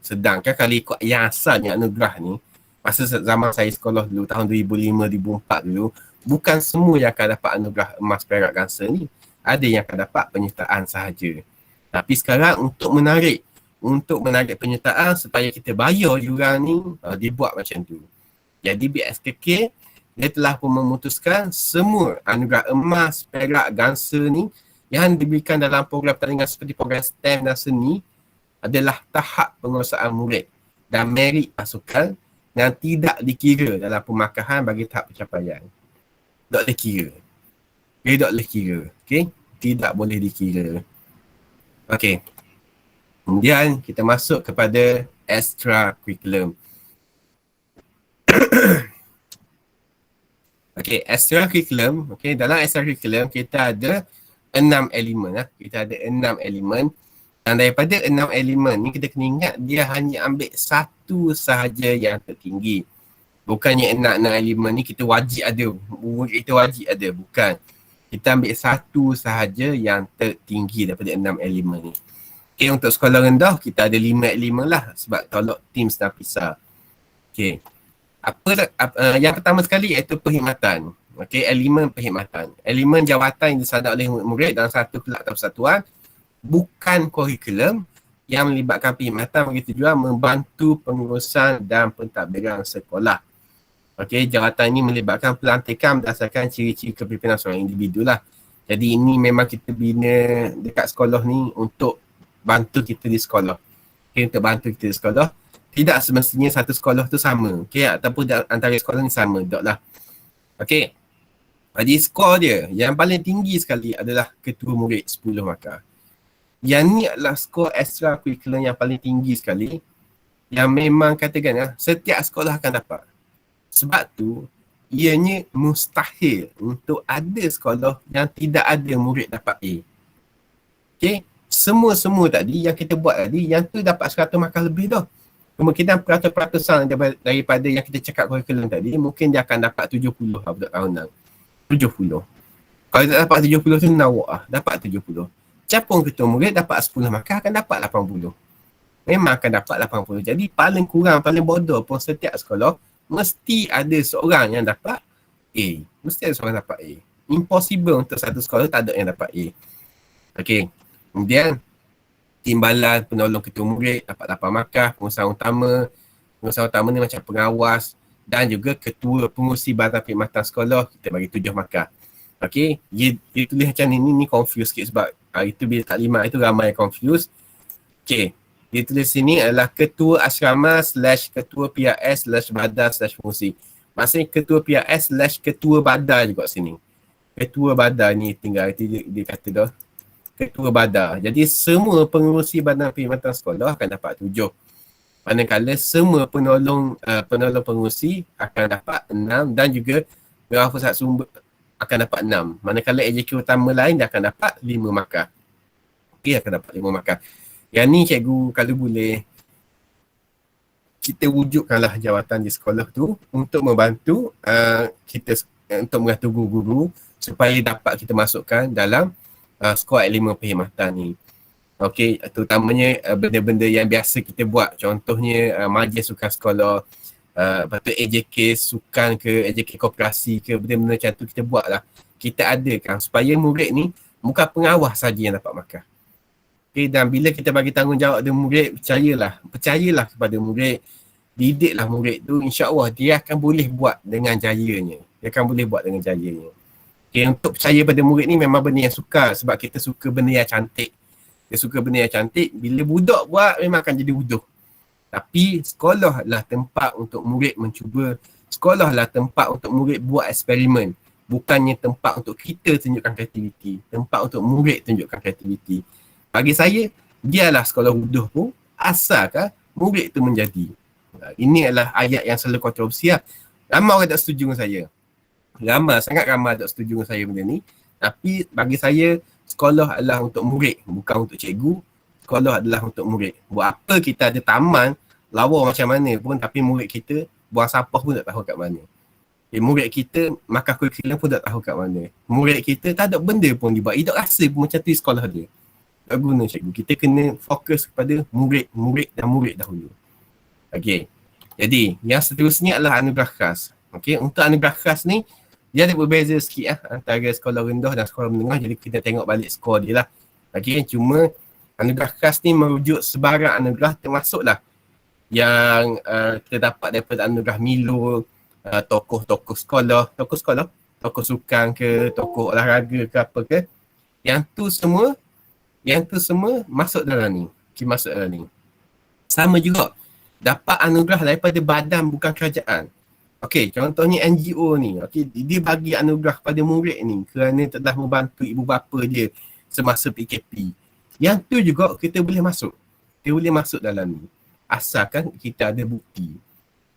Sedangkan kalau ikut yang asalnya anugerah ni, masa zaman saya sekolah dulu tahun 2005-2004 dulu, bukan semua yang akan dapat anugerah emas, perak, gangsa ni. Ada yang akan dapat penyertaan sahaja. Tapi sekarang untuk menarik penyertaan supaya kita bayar jurang ni, dia buat macam tu. Jadi BSKK dia telah pun memutuskan semua anugerah emas, perak, gangsa ni yang diberikan dalam program pertandingan seperti program STEM dan seni adalah tahap penguasaan murid dan merit pasukan yang tidak dikira dalam pemakahan bagi tahap pencapaian. Tak boleh kira. Dia tak boleh kira. Okay? Tidak boleh dikira. Okay. Kemudian kita masuk kepada extra curriculum. Okay, extra curriculum. Okay, dalam extra curriculum kita ada 6 elemen. Kita ada 6 elemen. Dan daripada 6 elemen ni kita kena ingat dia hanya ambil satu sahaja yang tertinggi. Bukannya 6 elemen ni kita wajib ada. Kita wajib ada. Bukan. Kita ambil satu sahaja yang tertinggi daripada 6 elemen ni. Okay, untuk sekolah rendah kita ada 5 elemen lah. Sebab tolak team dan pisah. Okay. Yang pertama sekali iaitu perkhidmatan. Okay, elemen perkhidmatan. Elemen jawatan yang disadar oleh murid dalam satu kelab atau persatuan bukan kurikulum yang melibatkan perkhidmatan bagi tujuan membantu pengurusan dan pentadbiran sekolah. Okey, jawatan ini melibatkan pelantikan berdasarkan ciri-ciri kepimpinan seorang individu lah. Jadi ini memang kita bina dekat sekolah ni untuk bantu kita di sekolah. Okey, untuk bantu kita di sekolah. Tidak semestinya satu sekolah tu sama. Okey, ataupun antara sekolah ni sama. Tak lah. Okey. Jadi skor dia yang paling tinggi sekali adalah ketua murid 10 markah. Yang ni adalah skor extra curriculum yang paling tinggi sekali yang memang katakan setiap sekolah akan dapat. Sebab tu ianya mustahil untuk ada sekolah yang tidak ada murid dapat A. Okay, semua tadi yang kita buat tadi yang tu dapat 100 markah lebih dah. Kemungkinan peratus-peratusan daripada yang kita cakap curriculum tadi mungkin dia akan dapat 70 untuk tahunan. 70. Kalau tak dapat 70 tu nawak lah. Dapat 70. Capung ketua murid dapat 10 markah akan dapat 80. Memang akan dapat 80. Jadi paling kurang, paling bodoh pun setiap sekolah mesti ada seorang yang dapat A. Mesti ada seorang dapat A. Impossible untuk satu sekolah tak ada yang dapat A. Okey. Kemudian timbalan penolong ketua murid dapat 8 markah. Pengusaha utama ni macam pengawas dan juga ketua pengurusi badan perkhidmatan sekolah kita bagi 7 markah. Okey, dia tulis macam ni confuse sikit sebab itu bila taklimat itu ramai confuse. Okey, dia tulis sini adalah ketua asrama / ketua PRS / badan / pengurusi. Maksudnya ketua PRS / ketua badan juga sini. Ketua badan ni tinggal dia kata dah. Ketua badan. Jadi semua pengurusi badan perkhidmatan sekolah akan dapat 7. Manakala semua penolong pengurusi akan dapat 6 dan juga pengarah pusat sumber akan dapat 6. Manakala AJK utama lain dia akan dapat 5 markah. Okey, akan dapat 5 markah. Yang ni cikgu kalau boleh kita wujudkanlah jawatan di sekolah tu untuk membantu kita untuk mengatur guru-guru supaya dapat kita masukkan dalam skor elemen perkhidmatan ni. Okey, terutamanya benda-benda yang biasa kita buat. Contohnya majlis sukan sekolah, lepas tu AJK sukan ke, AJK koperasi ke, benda-benda macam tu kita buat lah. Kita adakan supaya murid ni bukan pengawas saja yang dapat markah. Okay, dan bila kita bagi tanggungjawab dengan murid, percayalah kepada murid, didiklah murid tu, insya-Allah dia akan boleh buat dengan jayanya. Okay, untuk percaya pada murid ni memang benda yang suka sebab kita suka benda yang cantik. Bila budak buat memang akan jadi wuduh. Tapi sekolah adalah tempat untuk murid mencuba. Sekolah adalah tempat untuk murid buat eksperimen. Bukannya tempat untuk kita tunjukkan kreativiti. Tempat untuk murid tunjukkan kreativiti. Bagi saya, biarlah sekolah wuduh pun asalkan murid tu menjadi. Ini adalah ayat yang selalu kontroversial. Ramai orang tak setuju dengan saya. Sangat ramai tak setuju dengan saya benda ni. Tapi bagi saya, sekolah adalah untuk murid, bukan untuk cikgu. Sekolah adalah untuk murid. Buat apa kita ada taman, lawa macam mana pun, tapi murid kita buang sampah pun tak tahu kat mana. Murid kita makan kurikulum pun tak tahu kat mana. Murid kita tak ada benda pun dibuat. Dia tak rasa pun macam tu di sekolah dia. Tak guna cikgu. Kita kena fokus kepada murid dahulu. Okey. Jadi, yang seterusnya adalah anugerah khas. Okey, untuk anugerah khas ni, Dia ada berbeza sikit antara sekolah rendah dan sekolah menengah, jadi kita tengok balik skor dia lah. Okay, cuma anugerah khas ni merujuk sebarang anugerah termasuklah yang terdapat daripada anugerah Milo, tokoh-tokoh sekolah, tokoh sukan ke, tokoh olahraga ke apa ke, yang tu semua masuk dalam ni. Okay, masuk dalam ni. Sama juga, dapat anugerah daripada badan bukan kerajaan. Okey, contohnya NGO ni, okey, dia bagi anugerah pada murid ni kerana telah membantu ibu bapa dia semasa PKP. Yang tu juga kita boleh masuk. Kita boleh masuk dalam ni. Asalkan kita ada bukti.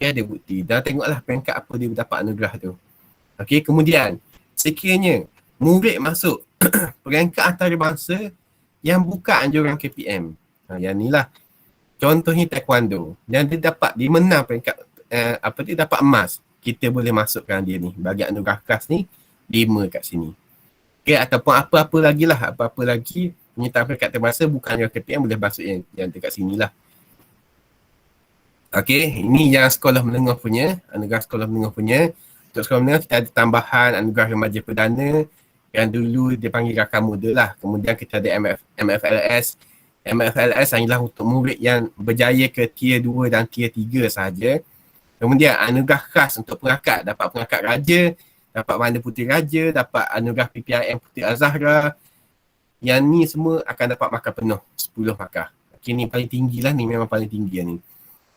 Kita ada bukti. Dan tengoklah peringkat apa dia dapat anugerah tu. Okey, kemudian sekiranya murid masuk peringkat antarabangsa yang bukan anjuran KPM. Yang ni lah. Contohnya taekwondo. Yang dia menang peringkat dia dapat emas. Kita boleh masukkan dia ni. Bagi anugerah khas ni 5 kat sini. Okay, ataupun apa-apa lagi lah. Apa-apa lagi penyertaan peringkat termasa bukan anjuran KPM boleh masuk yang dekat sini lah. Okay, ini yang sekolah menengah punya. Anugerah sekolah menengah punya. Untuk sekolah menengah kita ada tambahan anugerah remaja perdana yang dulu dia panggil rakan muda lah. Kemudian kita ada MFLS. MFLS hanyalah untuk murid yang berjaya ke tier 2 dan tier 3 sahaja. Kemudian anugerah khas untuk pengangkat, dapat pengangkat raja, dapat Mana Puteri Raja, dapat anugerah PPIM Puteri Al-Zahra. Yang ni semua akan dapat markah penuh, 10 markah. Okay, ni paling tinggi lah ni, memang paling tinggi ni.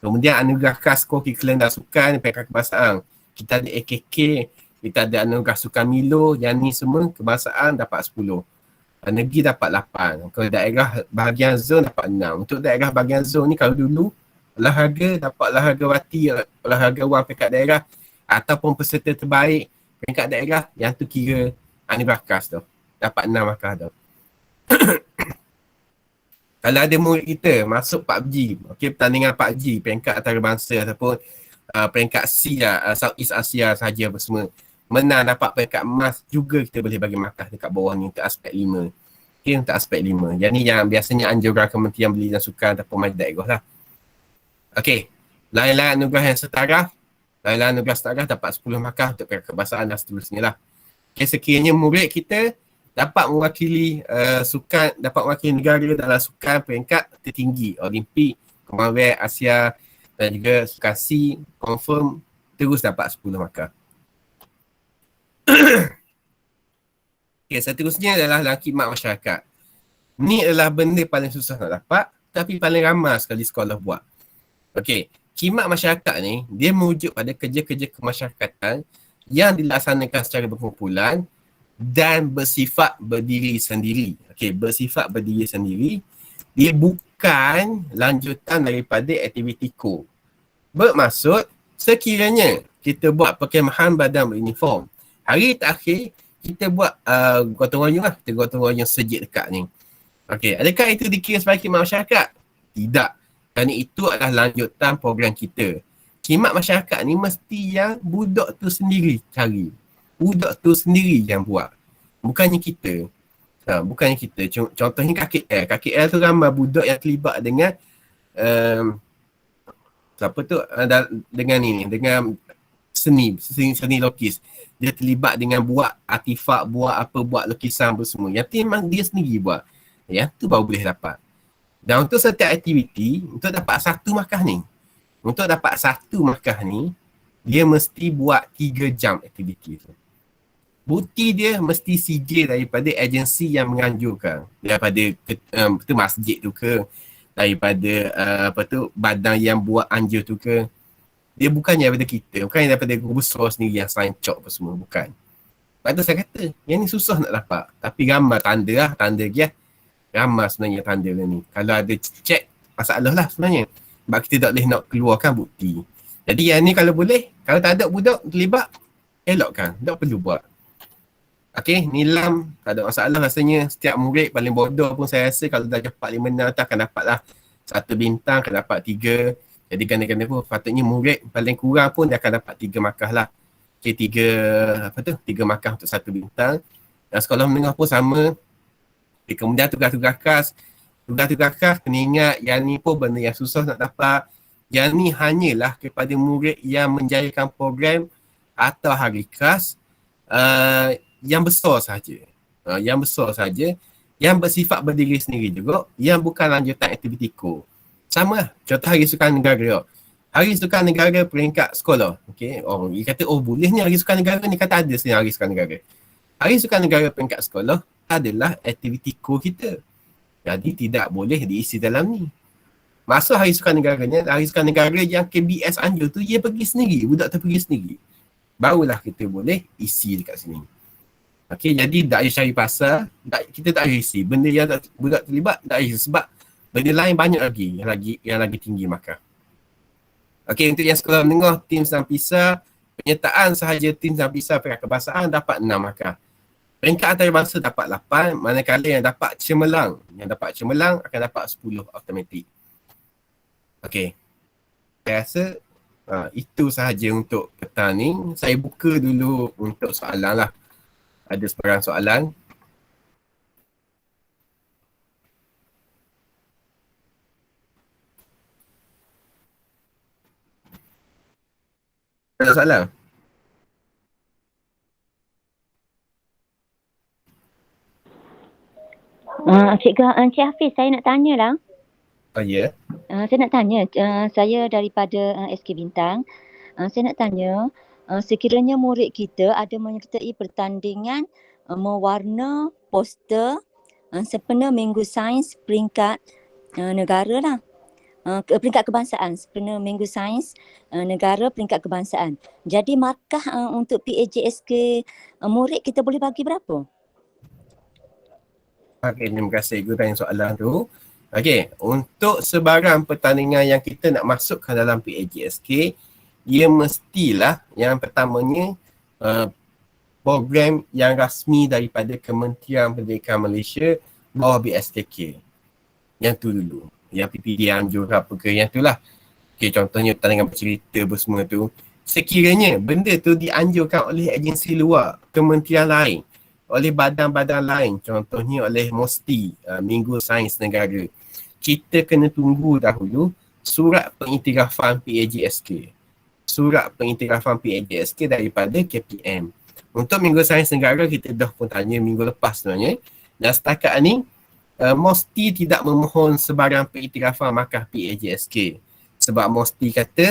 Kemudian anugerah khas kurikulam dan sukan, peringkat kebangsaan. Kita ada AKK, kita ada anugerah sukan Milo, yang ni semua kebangsaan dapat 10. Negeri dapat 8. Kalau daerah bahagian zon dapat 6. Untuk daerah bahagian zon ni kalau dulu olahraga dapat olahragawati, olahragawan peringkat daerah ataupun peserta terbaik peringkat daerah, yang tu kira anugerah khas tu. Dapat 6 markah tu. Kalau ada murid kita masuk PUBG, okey, pertandingan PUBG peringkat antarabangsa ataupun peringkat C lah, Southeast Asia sahaja apa semua, menang dapat peringkat emas juga, kita boleh bagi markah dekat bawah ni untuk aspek 5. Okey, untuk aspek 5. Yang ni yang biasanya anjuran Kementerian Belia dan Sukan ataupun Majlis Daerah lah. Okey, lain-lain anugerah yang setara. Lain-lain anugerah setara dapat 10 markah untuk peringkat kebangsaan dan seterusnya lah. Okey, sekiranya murid kita dapat mewakili sukan, dapat mewakili negara dalam sukan peringkat tertinggi, Olimpik, Commonwealth, Asia dan juga sukan C, confirm, terus dapat 10 markah. Okay, seterusnya adalah dalam khidmat masyarakat. Ni adalah benda paling susah nak dapat, tapi paling ramai sekali sekolah buat. Okey, khidmat masyarakat ni, dia merujuk pada kerja-kerja kemasyarakatan yang dilaksanakan secara berkumpulan dan bersifat berdiri sendiri. Okey, bersifat berdiri sendiri. Dia bukan lanjutan daripada aktiviti core. Bermaksud, sekiranya kita buat perkhemahan badan beruniform, hari terakhir kita buat gotong royong lah. Kita gotong royong sejid dekat ni. Okey, adakah itu dikira sebagai khidmat masyarakat? Tidak. Kerana itu adalah lanjutan program kita. Khidmat masyarakat ni mesti yang budak tu sendiri cari. Budak tu sendiri yang buat. Bukannya kita. Bukannya kita. Contohnya KKL. KKL tu ramai budak yang terlibat dengan dengan ni, dengan seni lukis. Dia terlibat dengan buat artifak, buat lukisan apa semua. Yang tu memang dia sendiri buat. Yang tu baru boleh dapat. Dan untuk setiap aktiviti, untuk dapat 1 markah ni, dia mesti buat 3 jam aktiviti tu. Bukti dia mesti CJ daripada agensi yang menganjurkan. Daripada masjid tu ke, daripada badan yang buat anjur tu ke. Dia bukannya daripada kita, bukannya daripada guru besar sendiri yang sign chalk apa semua, bukan. Sebab tu saya kata, yang ni susah nak dapat. Tapi ramai tanda dia. Ramai sebenarnya tanda ni. Kalau ada check, masalah lah sebenarnya. Sebab kita tak boleh nak keluarkan bukti. Jadi yang ni kalau boleh, kalau tak ada budak terlibat, elokkan. Tak perlu buat. Okey, nilam, tak ada masalah rasanya. Setiap murid paling bodoh pun saya rasa kalau dah dapat 5 bintang akan dapat lah 1 bintang, akan dapat 3. Jadi ganda-ganda pun patutnya murid paling kurang pun dia akan dapat 3 markah lah. Okey, 3 markah untuk 1 bintang. Dan sekolah menengah pun sama. Okay, kemudian tugas-tugas khas. Tugas-tugas khas kena ingat yang ni pun benda yang susah nak dapat. Yang ni hanyalah kepada murid yang menjayakan program atau hari khas yang besar sahaja. Yang besar sahaja, yang bersifat berdiri sendiri juga, yang bukan lanjutan aktiviti core. Sama lah. Contoh Hari Sukan Negara. Hari Sukan Negara peringkat sekolah. Okay. Oh, dia kata, oh boleh ni Hari Sukan Negara ni, kata ada sebenarnya Hari Sukan Negara. Hari Sukan Negara peringkat sekolah adalah aktiviti core kita. Jadi tidak boleh diisi dalam ni. Masa Hari Sukan Negaranya, Hari Sukan Negara yang KBS anjur tu, dia pergi sendiri, budak tu pergi sendiri. Barulah kita boleh isi dekat sini. Okay, jadi tak payah cari pasal, kita tak payah isi. Benda yang budak terlibat, tak payah isi. Sebab benda lain banyak yang lagi tinggi markah. Okay, untuk yang sekolah menengah, tim Sang Pisah, penyertaan sahaja tim Sang Pisah peringkat kebangsaan dapat 6 markah. Peringkat antarabangsa dapat 8, manakala yang dapat cemerlang akan dapat 10 automatik. Okay, saya rasa itu sahaja untuk petang ni. Saya buka dulu untuk soalan lah. Ada sebarang soalan? Ada soalan?
Cik Hafiz, saya nak tanya lah.
Oh ya?
Saya nak tanya, saya daripada SK Bintang. Saya nak tanya, sekiranya murid kita ada menyertai pertandingan mewarna poster sempena Minggu Sains peringkat negara lah. Peringkat kebangsaan, sempena Minggu Sains negara peringkat kebangsaan. Jadi markah untuk PAJSK murid kita boleh bagi berapa?
Okay, terima kasih guru tanya soalan tu. Okay, untuk sebarang pertandingan yang kita nak masukkan dalam PAJSK, ia mestilah yang pertamanya program yang rasmi daripada Kementerian Pendidikan Malaysia bawah BSKK. Yang tu dulu. Yang PPD anjur apa ke, yang tu lah. Okay, contohnya pertandingan bercerita semua tu. Sekiranya benda tu dianjurkan oleh agensi luar, kementerian lain, oleh badan-badan lain, contohnya oleh MOSTI, Minggu Sains Negara, kita kena tunggu dahulu surat pengiktirafan PAJSK. Surat pengiktirafan PAJSK daripada KPM. Untuk Minggu Sains Negara, kita dah pun tanya minggu lepas sebenarnya. Dan setakat ni, MOSTI tidak memohon sebarang pengiktirafan markah PAJSK. Sebab MOSTI kata,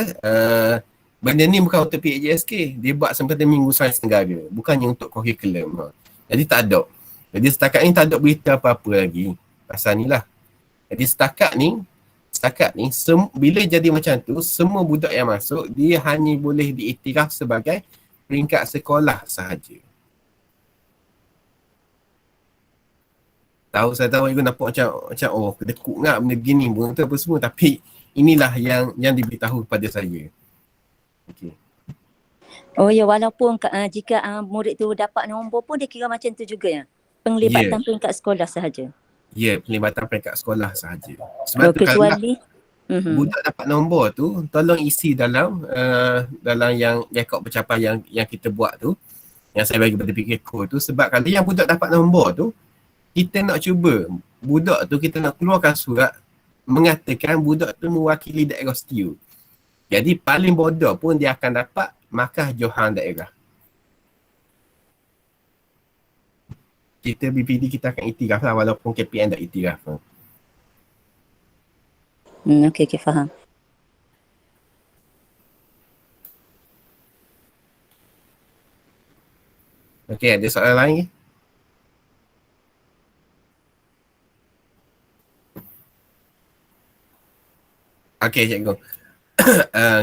benda ni bukan untuk PAJSK. Dia buat sempena Minggu Sains Negara. Bukannya untuk kurikulum. Jadi tak ada. Jadi setakat ni tak ada berita apa-apa lagi. Pasal ni lah. Jadi setakat ni bila jadi macam tu, semua budak yang masuk, dia hanya boleh diiktiraf sebagai peringkat sekolah sahaja. Saya tahu juga nampak macam oh kedekut ngap benda gini pun apa semua, tapi inilah yang diberitahu kepada saya. Okey.
Oh ya, walaupun jika murid tu dapat nombor pun dia kira macam tu juga ya. Penglibatan peringkat sekolah sahaja.
Ya, pelibatan peringkat sekolah sahaja. Sebab tu
kecuali
budak dapat nombor tu, tolong isi dalam yang rekod pencapaian yang kita buat tu, yang saya bagi pada PK tu. Sebab kalau yang budak dapat nombor tu, kita nak cuba budak tu, kita nak keluarkan surat mengatakan budak tu mewakili daerah setiu. Jadi paling bodoh pun dia akan dapat markah Johan daerah. Kita BPD kita akan iktiraf lah walaupun KPM tak iktiraf.
Okey, faham.
Okey, ada soalan lain ke? Okey, cikgu.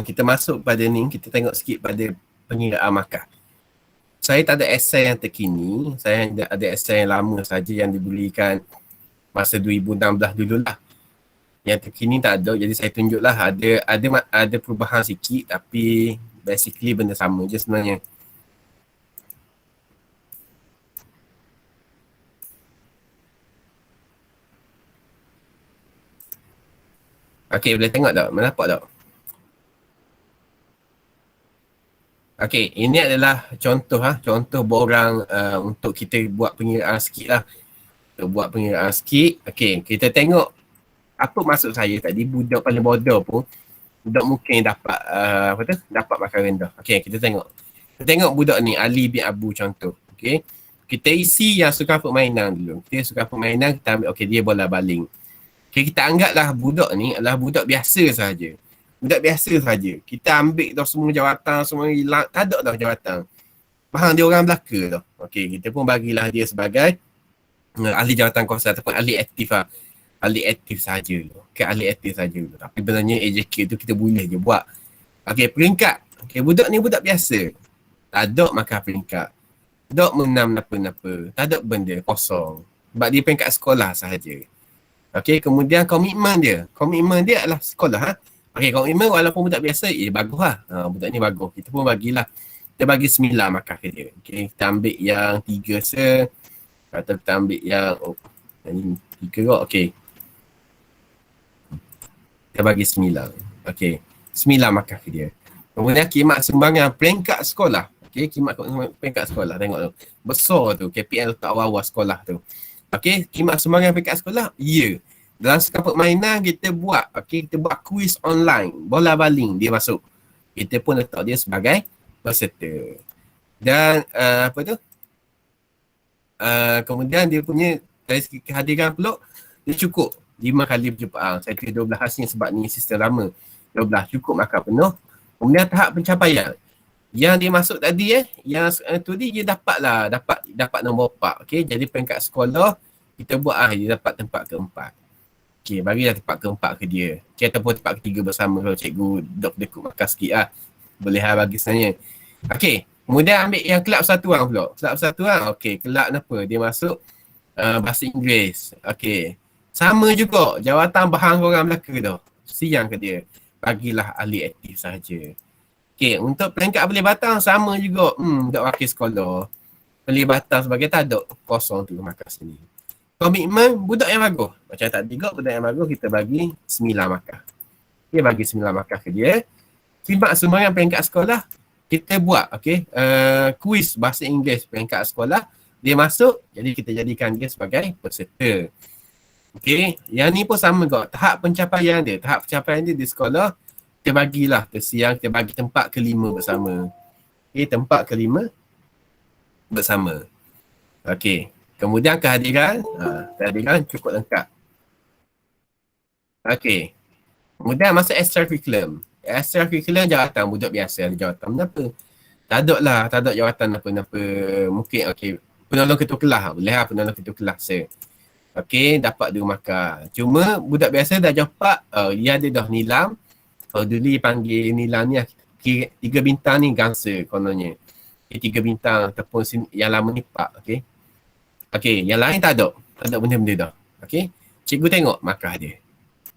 Kita masuk pada ni, kita tengok sikit pada pengiraan markah. Saya tak ada esei yang terkini, saya ada esei yang lama saja yang diberikan masa 2016 dululah. Yang terkini tak ada, jadi saya tunjuklah ada perubahan sikit, tapi basically benda sama je sebenarnya. Okey, boleh tengok tak? Nampak tak? Okey, ini adalah contoh borang untuk kita buat pengiraan sikit lah. Okey, kita tengok apa maksud saya tadi, budak paling bodoh pun, budak mungkin dapat dapat markah rendah. Okey, kita tengok. Tengok budak ni, Ali bin Abu contoh. Okay. Kita isi yang suka permainan dulu. Kita suka permainan, kita ambil, okay, dia bola baling. Okay, kita anggaplah budak ni adalah budak biasa sahaja. Budak biasa sahaja. Kita ambil dah semua jawatan, semua hilang. Tak ada dah jawatan. Faham dia orang belaka dah. Okay, kita pun bagilah dia sebagai ahli jawatan kuasa ataupun ahli aktif lah. Ahli aktif sahaja. Okay, ahli aktif sahaja. Tapi sebenarnya AJK tu kita boleh je buat. Okay, peringkat. Okay, budak ni budak biasa. Tak ada makan peringkat. Tak menang apa-apa. Tak ada benda kosong. Sebab dia peringkat sekolah sahaja. Okay, kemudian komitmen dia. Komitmen dia adalah sekolah. Ha? Okay, komitmen walaupun budak biasa, bagus lah. Budak ni bagus. Kita pun bagilah. Kita bagi 9 markah ke dia. Okay, kita ambil yang 3 se. Atau kita ambil yang, ini 3 kot. Okay. Kita bagi 9. Okay. 9 markah ke dia. Kemudian khidmat sumbangan peringkat sekolah. Okay, khidmat peringkat sekolah. Tengok tu. Besar tu. KPL letak awal-awal sekolah tu. Okay, khidmat sumbangan peringkat sekolah? Ya. Dalam sekap permainan kita buat, okay, kita buat quiz online. Bola baling dia masuk. Kita pun letak dia sebagai peserta. Dan apa tu? Kemudian dia punya dari segi kehadiran pula, dia cukup 5 kali perjumpaan. Saya tulis 12 hasilnya sebab ni sistem lama. 12 cukup markah penuh. Kemudian tahap pencapaian. Yang dia masuk tadi yang tu dia dapat nombor 4. Okey, jadi peringkat sekolah kita buat dia dapat tempat keempat. Okey, bagilah tempat keempat ke dia. Okey, ataupun tempat ketiga bersama kalau cikgu dok dekut markah sikit boleh bagi sebenarnya. Okey, kemudian ambil yang kelab persatuan pula. Kelab persatuan, okey, kelab apa? Dia masuk bahasa Inggeris. Okey. Sama juga jawatan bahan orang Melaka dah. Siang ke dia. Bagilah ahli aktif sahaja. Okay, untuk peringkat pelibatan sama juga. Tak wakil sekolah. Pelibatan sebagai tak ada. Kosong tu markah sini. Komitmen budak yang bagus. Macam tadi juga budak yang bagus kita bagi 9 markah. Dia bagi 9 markah ke dia. Khidmat sumbangan peringkat sekolah. Kita buat kuis bahasa Inggeris peringkat sekolah. Dia masuk. Jadi kita jadikan dia sebagai peserta. Okay. Yang ni pun sama juga. Tahap pencapaian dia. Tahap pencapaian dia di sekolah. Kita bagilah ke siang, kita bagi tempat kelima bersama. Okay, tempat kelima bersama. Okay. Kemudian kehadiran cukup lengkap. Okay. Kemudian masa extra curriculum. Extra curriculum jawatan budak biasa. Jawatan apa? Tak ada jawatan apa-apa. Mungkin, okay. Penolong ketua kelas. Boleh lah penolong ketua kelas. Okay, dapat 2 markah. Cuma budak biasa dah dapat, dia ada dah nilam. Dulu panggil nilam ni 3 bintang ni gangsa kononnya. 3 bintang ataupun yang lama ni 4. Okay. Okay, yang lain tak ada. Tak ada benda-benda dah. Okay. Cikgu tengok markah dia.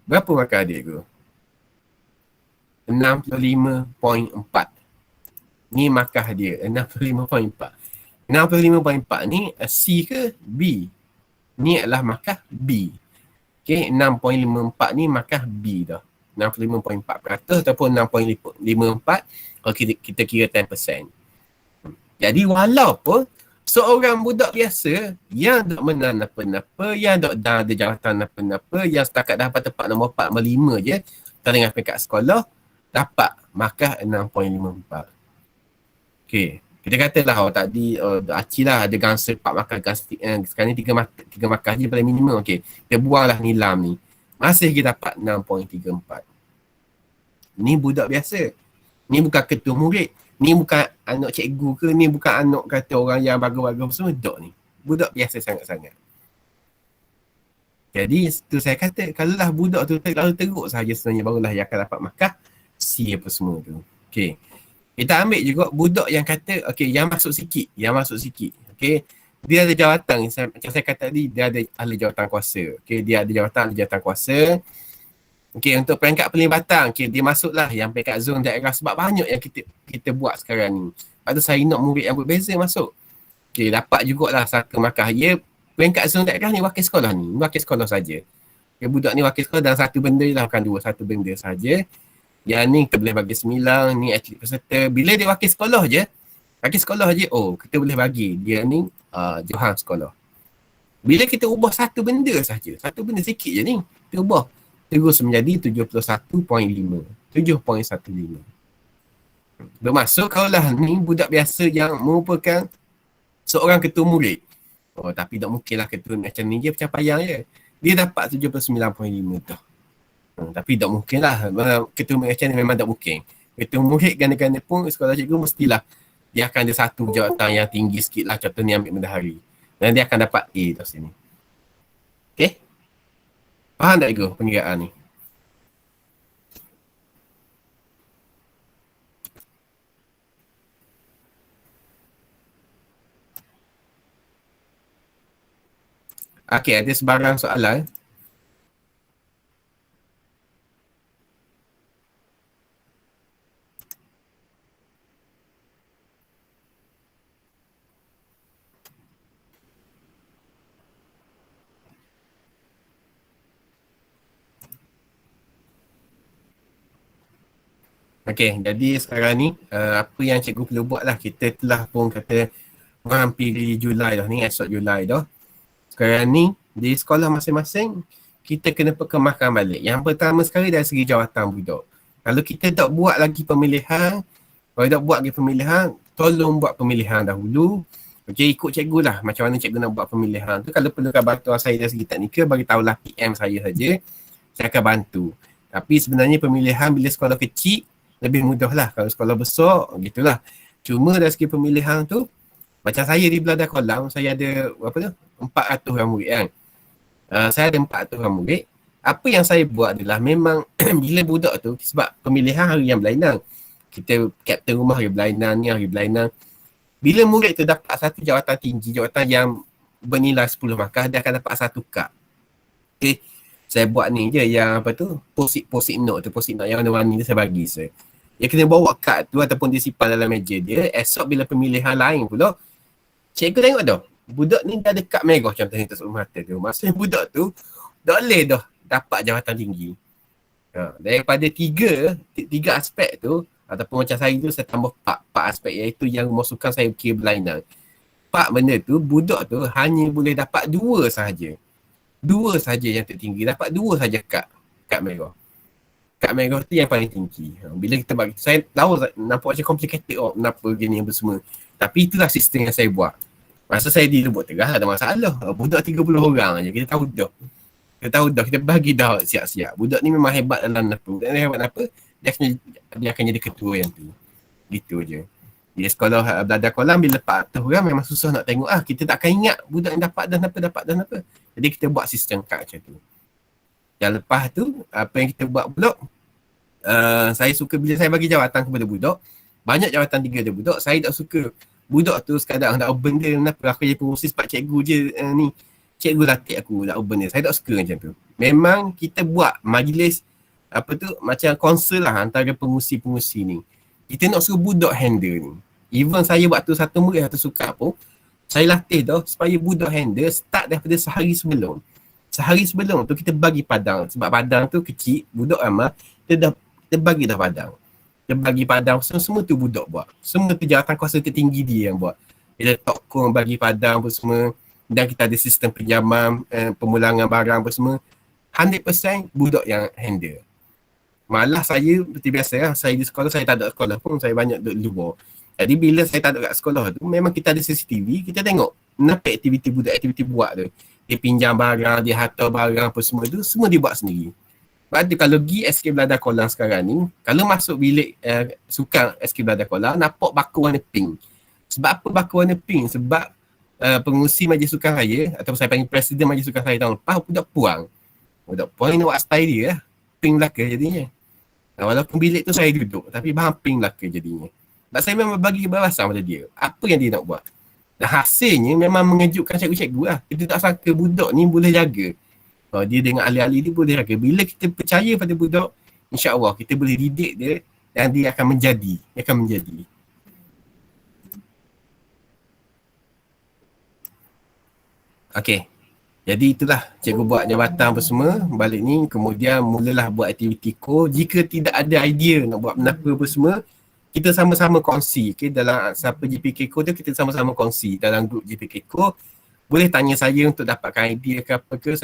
Berapa markah dia tu? 65.4. Ni markah dia. 65.4. 65.4 ni C ke B? Ni adalah markah B. Okay, 6.54 ni markah B dah. 65.4% ataupun 6.54 kalau kita kira 10%. Jadi walaupun seorang budak biasa yang tak menang apa-apa, yang tak ada jawatan apa-apa, yang setakat dapat tempat nombor 4, 5 je dengan peringkat sekolah, dapat markah 6.54. Okay. Kita katalah tadi Acik lah ada gangsa 4 markah, sekarang ni 3 markah je paling minimum. Okay. Kita buanglah nilam ni. Masih kita dapat 6.34. Ni budak biasa. Ni bukan ketua murid. Ni bukan anak cikgu ke. Ni bukan anak kata orang yang bagus-bagus semua. Dok ni. Budak biasa sangat-sangat. Jadi tu saya kata kalau lah budak tu terlalu teruk sahaja sebenarnya barulah yang akan dapat markah C apa semua tu. Okay. Kita ambil juga budak yang kata okay, yang masuk sikit. Okay. Dia ada jawatan, macam saya kata tadi, dia ada ahli jawatan kuasa. Okay, dia ada jawatan ahli jawatan kuasa. Okay, untuk peringkat pelibatan, okay, dia masuklah yang peringkat zon daerah sebab banyak yang kita buat sekarang ni. Lepas tu saya nak murid yang berbeza masuk. Okay, dapat jugalah 1 markah. Ya, peringkat zon daerah ni wakil sekolah ni. Wakil sekolah saja. Okay, budak ni wakil sekolah dalam 1 benda je lah, bukan 2, 1 benda saja. Yang ni kita boleh bagi 9, ni atlet peserta. Bila dia wakil sekolah je, kita boleh bagi dia ni Johan sekolah. Bila kita ubah 1 benda saja, 1 benda sikit je ni, kita ubah terus menjadi 71.5, 7.15. Bermaksud kalaulah ni budak biasa yang merupakan seorang ketua murid. Oh, tapi tak mungkin lah ketua macam ni, dia pencapaian je. Dia dapat 79.5 tu. Tapi tak mungkin lah. Ketua murid macam ni memang tak mungkin. Ketua murid ganda-ganda pun sekolah cikgu mestilah dia akan ada satu jawatan yang tinggi sikit lah. Contoh ni ambil bendahari. Dan dia akan dapat A tu sini. Okay? Faham tak cikgu pengiraan ni? Okay, ada sebarang soalan? Okay, jadi sekarang ni apa yang cikgu perlu buat lah. Kita telah pun kata menghampiri Julai dah ni, esok Julai dah. Sekarang ni di sekolah masing-masing kita kena perkemahkan balik. Yang pertama sekali dari segi jawatan budak. Kalau kita tak buat lagi pemilihan, kalau tak buat lagi pemilihan, tolong buat pemilihan dahulu. Okay, ikut cikgu lah macam mana cikgu nak buat pemilihan tu. Kalau perlukan bantuan saya dari segi teknikal, bagi tahulah PM saya saja. Saya akan bantu. Tapi sebenarnya pemilihan bila sekolah kecil lebih mudah lah. Kalau sekolah besar, gitulah. Cuma dari segi pemilihan tu, macam saya di Belada Kolam, saya ada 400 orang murid kan. Saya ada 400 orang murid. Apa yang saya buat adalah memang bila budak tu, sebab pemilihan hari yang berlainan. Kita kapten rumah hari berlainan ni, hari berlainan. Bila murid tu dapat satu jawatan tinggi, jawatan yang bernilai 10 markah, dia akan dapat satu kad. Okay. Saya buat ni je yang post-it note tu, post-it note yang warna-warni tu saya bagi saya. Dia kena bawa kad tu ataupun dia simpan dalam meja dia. Esok bila pemilihan lain pula, cikgu tengok dah, budak ni dah ada kad merah contohnya tak sebelum mata tu. Maksudnya budak tu dah boleh dah dapat jawatan tinggi. Daripada tiga aspek tu, ataupun macam saya tu saya tambah 4 aspek, iaitu yang masukkan saya kira berlainan. 4 benda tu, budak tu hanya boleh dapat 2 sahaja. 2 sahaja yang tertinggi, dapat 2 sahaja kad merah. Kad merah tu yang paling tinggi. Bila kita bagi, saya tahu nampak macam complicated kenapa gini apa semua. Tapi itulah sistem yang saya buat. Masa saya di Lubuk Terah tak ada masalah. Budak 30 orang je, kita tahu dah. Kita bagi dah siap-siap. Budak ni memang hebat dalam apa. Budak ni hebat apa, dia akan jadi ketua yang tu. Gitu je. Di sekolah Belada Kolam bila 400 orang memang susah nak tengok. Kita takkan ingat budak yang dapat dan apa. Jadi kita buat sistem kad macam tu. Yang lepas tu, apa yang kita buat pula, saya suka bila saya bagi jawatan kepada budak, banyak jawatan 3 dia budak, saya tak suka budak tu sekadar nak urban dia, kenapa aku jadi pengurusi sebab cikgu je ni. Cikgu latih aku nak urban dia. Saya tak suka macam tu. Memang kita buat majlis, macam konsel lah antara pengurusi-pengurusi ni. Kita nak suruh budak handle ni. Even saya waktu satu murid atau suka pun, saya latih dah supaya budak handle start daripada sehari sebelum. Sehari sebelum tu kita bagi padang. Sebab padang tu kecil, budak ramah, kita bagi dah padang. Kita bagi padang, semua tu budak buat. Semua tu jawatan kuasa tertinggi dia yang buat. Dia tokong bagi padang apa semua. Dan kita ada sistem pinjaman, pemulangan barang apa semua. 100% budak yang handle. Malah saya, seperti biasa lah, saya di sekolah, saya tak ada sekolah pun, saya banyak duduk di luar. Jadi bila saya tak ada kat sekolah tu, memang kita ada CCTV, kita tengok kenapa aktiviti budak, aktiviti buat tu. Dia pinjam barang, dia hantar barang apa semua tu, semua dia buat sendiri. Sebab tu kalau pergi SK Belada Kolam sekarang ni, kalau masuk bilik sukan SK Belada Kolam, nampak bako warna pink. Sebab apa bako warna pink? Sebab pengurusi Majlis Sukan Raya, atau saya panggil Presiden Majlis Sukan Raya tahun lepas, budak puang. Budak puang ni buat style dia lah. Pink belaka jadinya. Walaupun bilik tu saya duduk, tapi bahan pink belaka jadinya. Sebab saya memang bagi kebebasan pada dia. Apa yang dia nak buat. Dan hasilnya memang mengejutkan cikgu-cikgu lah. Kita tak sangka budak ni boleh jaga. Dia dengan ahli-ahli dia boleh jaga. Bila kita percaya pada budak, insya-Allah kita boleh didik dia dan dia akan menjadi. Okey. Jadi itulah cikgu buat jabatan apa semua. Balik ni kemudian mulalah buat aktiviti core. Jika tidak ada idea nak buat apa semua, kita sama-sama kongsi. Okay? Dalam siapa GPK Core tu, kita sama-sama kongsi dalam grup GPK Core. Boleh tanya saya untuk dapatkan idea ke apa ke.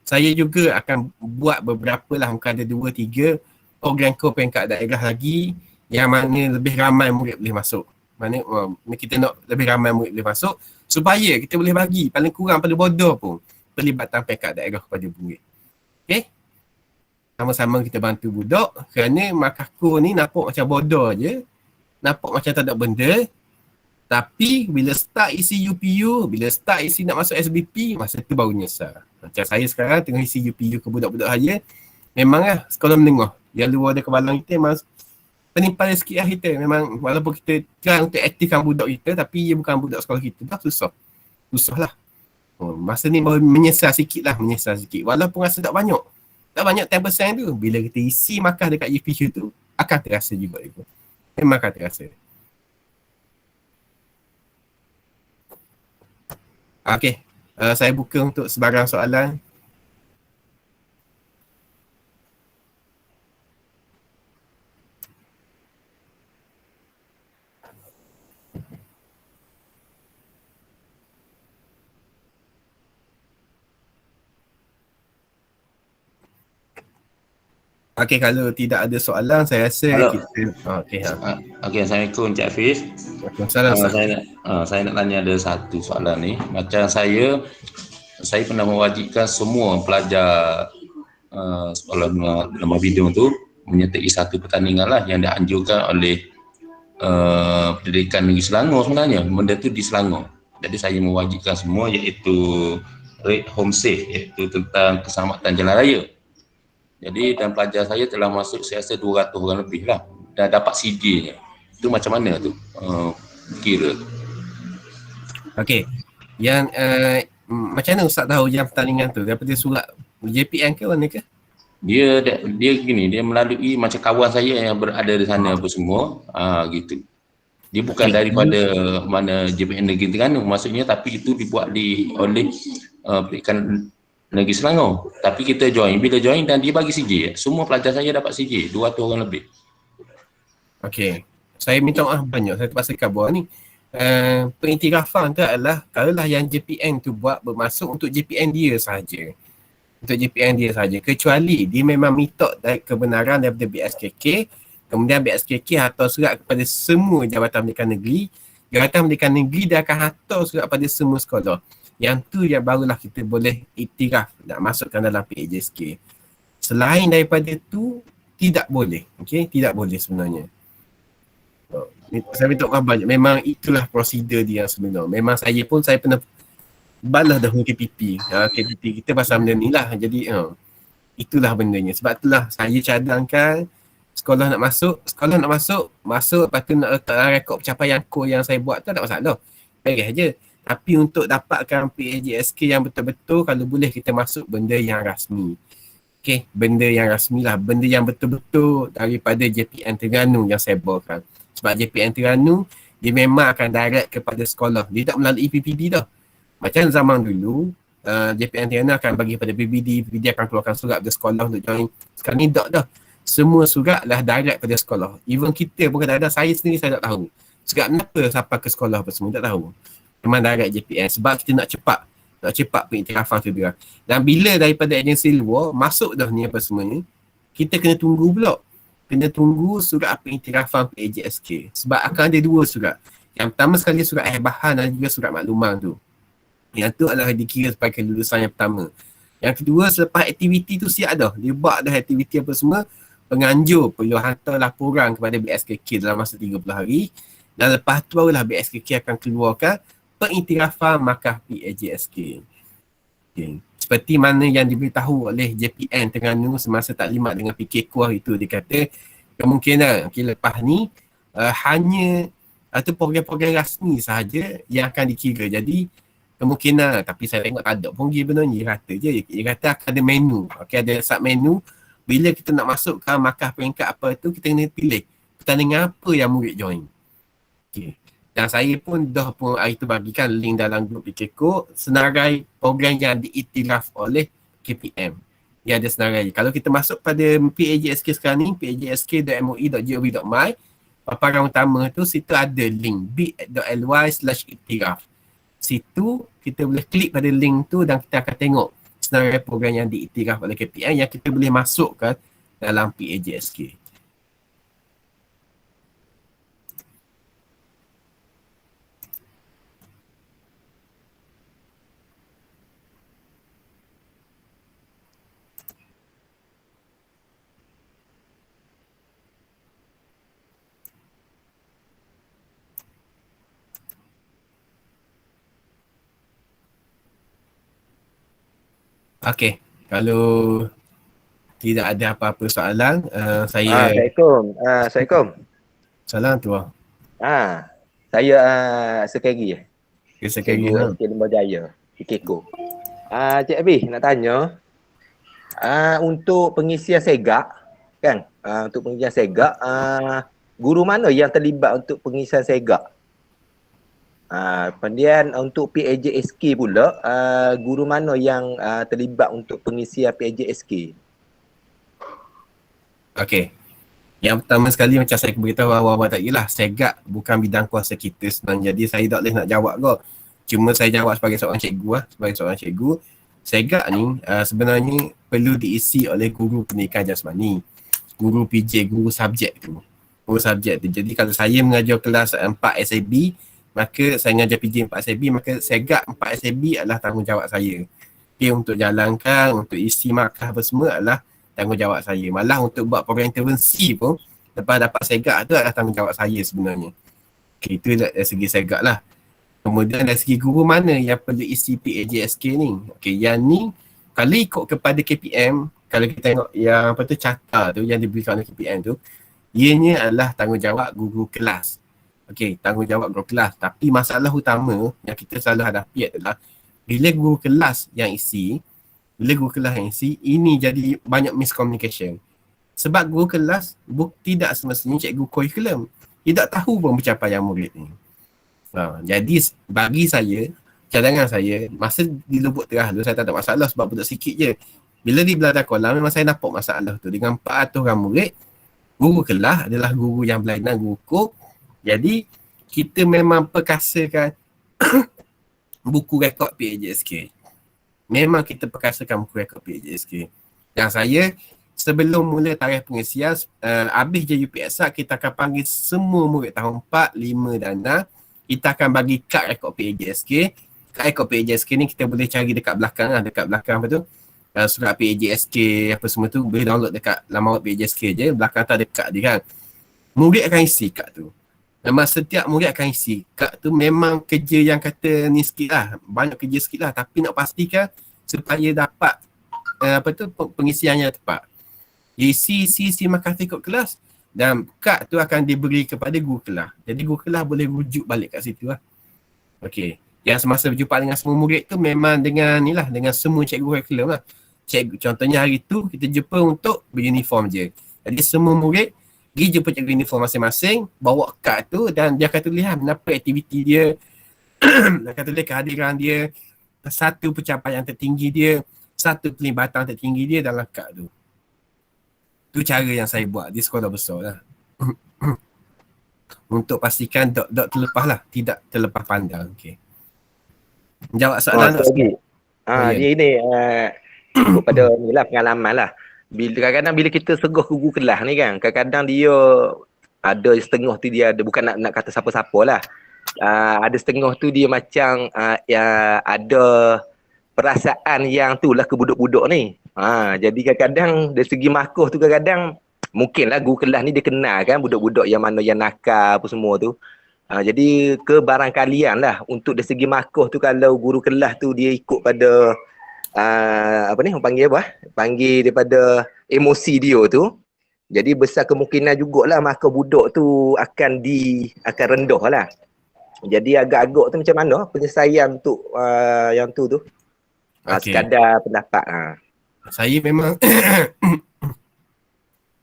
Saya juga akan buat beberapa lah, mungkin ada 2-3 program core peringkat daerah lagi yang mana lebih ramai murid boleh masuk. Mana kita nak lebih ramai murid boleh masuk supaya kita boleh bagi paling kurang pada bodoh pun pelibatan pekat daerah kepada murid. Okay? Sama-sama kita bantu budak kerana Makaku ni nampak macam bodoh je, nampak macam tak ada benda, tapi bila start isi UPU, bila start isi nak masuk SBP, masa tu baru nyesal. Macam saya sekarang tengah isi UPU ke budak-budak saya, memanglah sekolah menengah yang luar dari kebalang kita memang penimpal sikit lah kita. Memang walaupun kita try untuk aktifkan budak kita, tapi ia bukan budak sekolah kita, dah susah lah. Masa ni baru menyesal sikit. Walaupun rasa tak banyak 10% tu, bila kita isi markah dekat UPU tu, akan terasa juga itu. Memang akan terasa. Okay, saya buka untuk sebarang soalan. Okey, kalau tidak ada soalan, saya rasa kita...
Okey, Assalamualaikum Encik Hafiz.
Waalaikumsalam.
Saya nak tanya ada satu soalan ni. Macam saya pernah mewajibkan semua pelajar sekolah Lemah Bidung tu menyertai satu pertandingan lah yang dianjurkan oleh Pendidikan Negeri Selangor sebenarnya. Benda tu di Selangor. Jadi saya mewajibkan semua iaitu Rate Home Safe, iaitu tentang keselamatan jalan raya. Jadi dan pelajar saya telah masuk saya rasa 200 orang lebih lah. Dah dapat CJ-nya. Itu macam mana tu kira? Okey. Yang macam mana Ustaz tahu yang pertandingan tu? Daripada surat JPN ke mana ke? Dia gini, dia melalui macam kawan saya yang berada di sana apa semua. Gitu. Dia bukan daripada mana JPN Negeri Terengganu maksudnya, tapi itu dibuat oleh Pendidikan Negeri Selangor. Tapi kita join, bila join dan dia bagi CJ, semua pelajar saya dapat CJ, 200 orang lebih. Okey. Saya minta maaf banyak, saya terpaksa kabur ni. Pengiktirafan tu adalah kalaulah yang JPN tu buat bermasuk untuk JPN dia sahaja. Untuk JPN dia sahaja. Kecuali dia memang minta kebenaran daripada BSKK, kemudian BSKK hantar surat kepada semua Jabatan Pendidikan Negeri. Jabatan Pendidikan Negeri dia akan hantar surat kepada semua sekolah. Yang tu yang barulah kita boleh iktiraf nak masukkan dalam PAJSK. Selain daripada tu, tidak boleh. Okey, tidak boleh sebenarnya. Saya minta maaf banyak. Memang itulah prosedur dia yang sebenar. Memang saya pernah balas dahulu KPP. KPP kita pasal benda ni lah. Jadi itulah bendanya. Sebab itulah saya cadangkan sekolah nak masuk, lepas tu nak letak rekod pencapaian core yang saya buat tu tak masalah. Beres je. Tapi untuk dapatkan PAJSK yang betul-betul, kalau boleh kita masuk benda yang rasmi. Okey, benda yang rasmi lah. Benda yang betul-betul daripada JPN Terengganu yang saya bawakan. Sebab JPN Terengganu, dia memang akan direct kepada sekolah. Dia tak melalui PPD dah. Macam zaman dulu, JPN Terengganu akan bagi kepada PPD akan keluarkan surat dari sekolah untuk join. Sekarang ni tak dah. Semua surat lah direct pada sekolah. Even kita pun kadang-kadang saya sendiri saya tak tahu. Surat kenapa sampai ke sekolah apa semua, tak tahu. Memang direct JPN sebab kita nak cepat pengiktirafan tu dia. Dan bila daripada agensi luar masuk dah ni apa semuanya, kita kena tunggu pula. Kena tunggu surat pengiktirafan PAJSK. Sebab akan ada dua surat. Yang pertama sekali surat bahan dan juga surat makluman tu. Yang tu adalah dikira sebagai kelulusan yang pertama. Yang kedua, selepas aktiviti tu siap dah. Dia buat dah aktiviti apa semua, penganjur perlu hantar laporan kepada BSKK dalam masa 30 hari. Dan lepas tu barulah BSKK akan keluarkan pengiktirafan markah PAJSK. Okay. Seperti mana yang diberitahu oleh JPN Terengganu semasa taklimat dengan PK Kuah itu, dia kata kemungkinan lepas ni hanya atau program-program rasmi sahaja yang akan dikira. Jadi kemungkinan, tapi saya tengok tak ada pun sebenarnya, dia kata je, dia kata akan ada menu. Okay, ada sub menu. Bila kita nak masukkan markah peringkat apa tu, kita kena pilih pertandingan apa yang murid join. Okay. Dan saya pun dah pun hari tu bagikan link dalam grup PKKO senarai program yang diiktiraf oleh KPM. Dia ada senarai. Kalau kita masuk pada PAJSK sekarang ni, pajsk.moi.gov.my, paparan utama tu, situ ada link bit.ly/iktiraf. Situ kita boleh klik pada link tu dan kita akan tengok senarai program yang diiktiraf oleh KPM yang kita boleh masukkan dalam PAJSK.
Okey. Kalau tidak ada apa-apa soalan, saya
Assalamualaikum. Assalamualaikum.
salam tu.
Saya Sekeri.
Sekali
Cikgu SK Lembah Jaya, Keko. Cik Abi nak tanya, untuk pengisian segak kan? Untuk pengisian segak, guru mana yang terlibat untuk pengisian segak? Kemudian untuk PAJSK pula, guru mana yang terlibat untuk pengisian PAJSK?
Okey. Yang pertama sekali macam saya beritahu awal-awal tadi lah, segak bukan bidang kuasa kita sebenarnya. Jadi saya tak boleh nak jawab kot. Cuma saya jawab sebagai seorang cikgu lah. Sebagai seorang cikgu, segak ni sebenarnya perlu diisi oleh guru pendidikan jasmani. Guru PJ, guru subjek tu. Guru subjek tu. Jadi kalau saya mengajar kelas 4 SAB, maka saya mengajar PJ 4 SAB, maka segak 4 SAB adalah tanggungjawab saya. Okay, untuk jalankan, untuk isi markah apa semua adalah tanggungjawab saya. Malah untuk buat program intervensi pun, lepas dapat segak tu adalah tanggungjawab saya sebenarnya. Okay, itu dari segi segak lah. Kemudian dari segi guru mana yang perlu isi PAJSK ni? Okay, yang ni kalau ikut kepada KPM, kalau kita tengok yang apa tu carta tu yang diberikan oleh KPM tu, ianya adalah tanggungjawab guru kelas. Okay, tanggungjawab guru kelas. Tapi masalah utama yang kita selalu hadapi adalah bila guru kelas yang isi, ini jadi banyak miscommunication. Sebab guru kelas tidak semestinya cikgu kurikulum. Tidak tahu pun pencapaian murid ni. Jadi bagi saya, cadangan saya, masa di Lubuk Terah tu saya tak ada masalah sebab budak sikit je. Bila di Belanda Kolam memang saya nampak masalah tu. Dengan 400 orang murid, guru kelas adalah guru yang berlainan, guru kod. Jadi kita memang perkasakan buku rekod PAJSK. Memang kita perkasakan buku rekod PAJSK. Dan saya sebelum mula tarikh pengisian, habis je UPSR, kita akan panggil semua murid tahun 4, 5 dan 6. Kita akan bagi kad rekod PAJSK. Kad rekod PAJSK ni kita boleh cari dekat belakang lah. Dekat belakang apa tu? Surat PAJSK apa semua tu boleh download dekat laman PAJSK je. Belakang tu ada kad dia kan. Murid akan isi kad tu. Memang setiap murid akan isi. Kad tu memang kerja yang kata ni sikit lah. Banyak kerja sikit lah. Tapi nak pastikan supaya dapat pengisiannya tepat. Isi markah ikut kelas. Dan kad tu akan diberi kepada guru kelas. Jadi guru kelas boleh rujuk balik kat situ lah. Okey. Yang semasa berjumpa dengan semua murid tu memang dengan ni lah, dengan semua cikgu kurikulum lah. Cikgu, contohnya hari tu kita jumpa untuk beruniform je. Jadi semua murid pergi jumpa cikgu uniform masing-masing, bawa kad tu dan dia akan tulis kenapa aktiviti dia, dia akan tulis kehadiran dia, satu pencapaian tertinggi dia, satu pelibatan tertinggi dia dalam kad tu. Itu cara yang saya buat di sekolah besar lah. Untuk pastikan dot terlepas lah, tidak terlepas pandang. Okay. Jawab soalan
lagi. Dia ni pada ni lah pengalaman lah. Kadang-kadang bila kita segah guru kelas ni kan, kadang-kadang dia ada setengah tu dia ada, bukan nak kata siapa-siapa lah. Ada setengah tu dia macam ada perasaan yang tu lah ke budak-budak ni. Jadi kadang-kadang dari segi markah tu kadang-kadang mungkinlah guru kelas ni dia kenal kan budak-budak yang mana yang nakal apa semua tu. Jadi kebarangkalian lah untuk dari segi markah tu kalau guru kelas tu dia ikut pada orang panggil apa? Panggil daripada emosi dia tu. Jadi besar kemungkinan jugalah markah budak tu akan rendah lah. Jadi agak-agak tu macam mana penyelesaian untuk yang tu? Okay. Sekadar pendapat.
Saya memang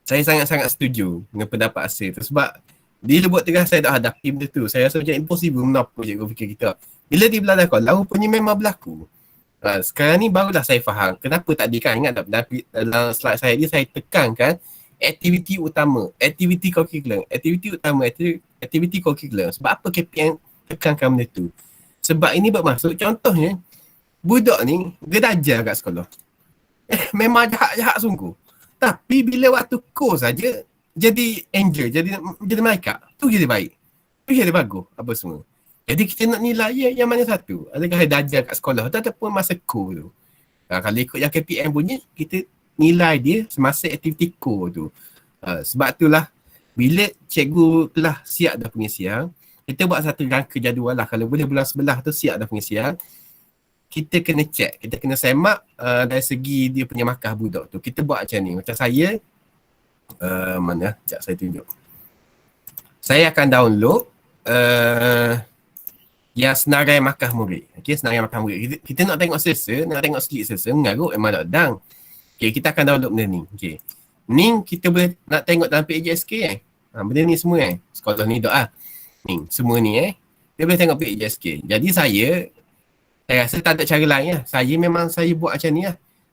saya sangat-sangat setuju dengan pendapat saya tu sebab di Lubuk Terah saya dah hadapi benda tu. Saya rasa macam impossible kenapa cikgu fikir kita. Bila di Belanda Kolam rupanya memang berlaku. Sekarang ni barulah saya faham kenapa tadi kan ingat tak dalam slide saya ni saya tekankan aktiviti utama, aktiviti curriculum, aktiviti utama, aktiviti curriculum. Sebab apa KPM tekankan benda tu? Sebab ini bermaksud contohnya budak ni dia ajar kat sekolah. Memang jahat-jahat sungguh. Tapi bila waktu course saja jadi angel, jadi malaikat. Tu jadi baik. Tu jadi bagus apa semua. Jadi kita nak nilai yang mana satu? Adakah dia ajar kat sekolah tu ataupun masa course tu? Kalau ikut yang KPM punya, kita nilai dia semasa aktiviti course tu. Sebab itulah bila cikgu telah siap dah pengisian, kita buat satu rangka jadual lah. Kalau boleh bulan 11 tu siap dah pengisian. kita kena check, kita kena semak dari segi dia punya markah budak tu. Kita buat macam ni. Macam saya, mana? Sekejap saya tunjuk. Saya akan download yang senarai markah murid. Okay, senarai markah murid. Kita nak tengok selesa, nak tengok sikit selesa, mengarut memang tak dang. Okay, kita akan download benda ni. Okay. Ni kita boleh nak tengok dalam PAJSK benda ni semua sekolah ni dah ni, semua ni dia boleh tengok PAJSK. Jadi saya rasa tak ada cara lain Saya buat macam ni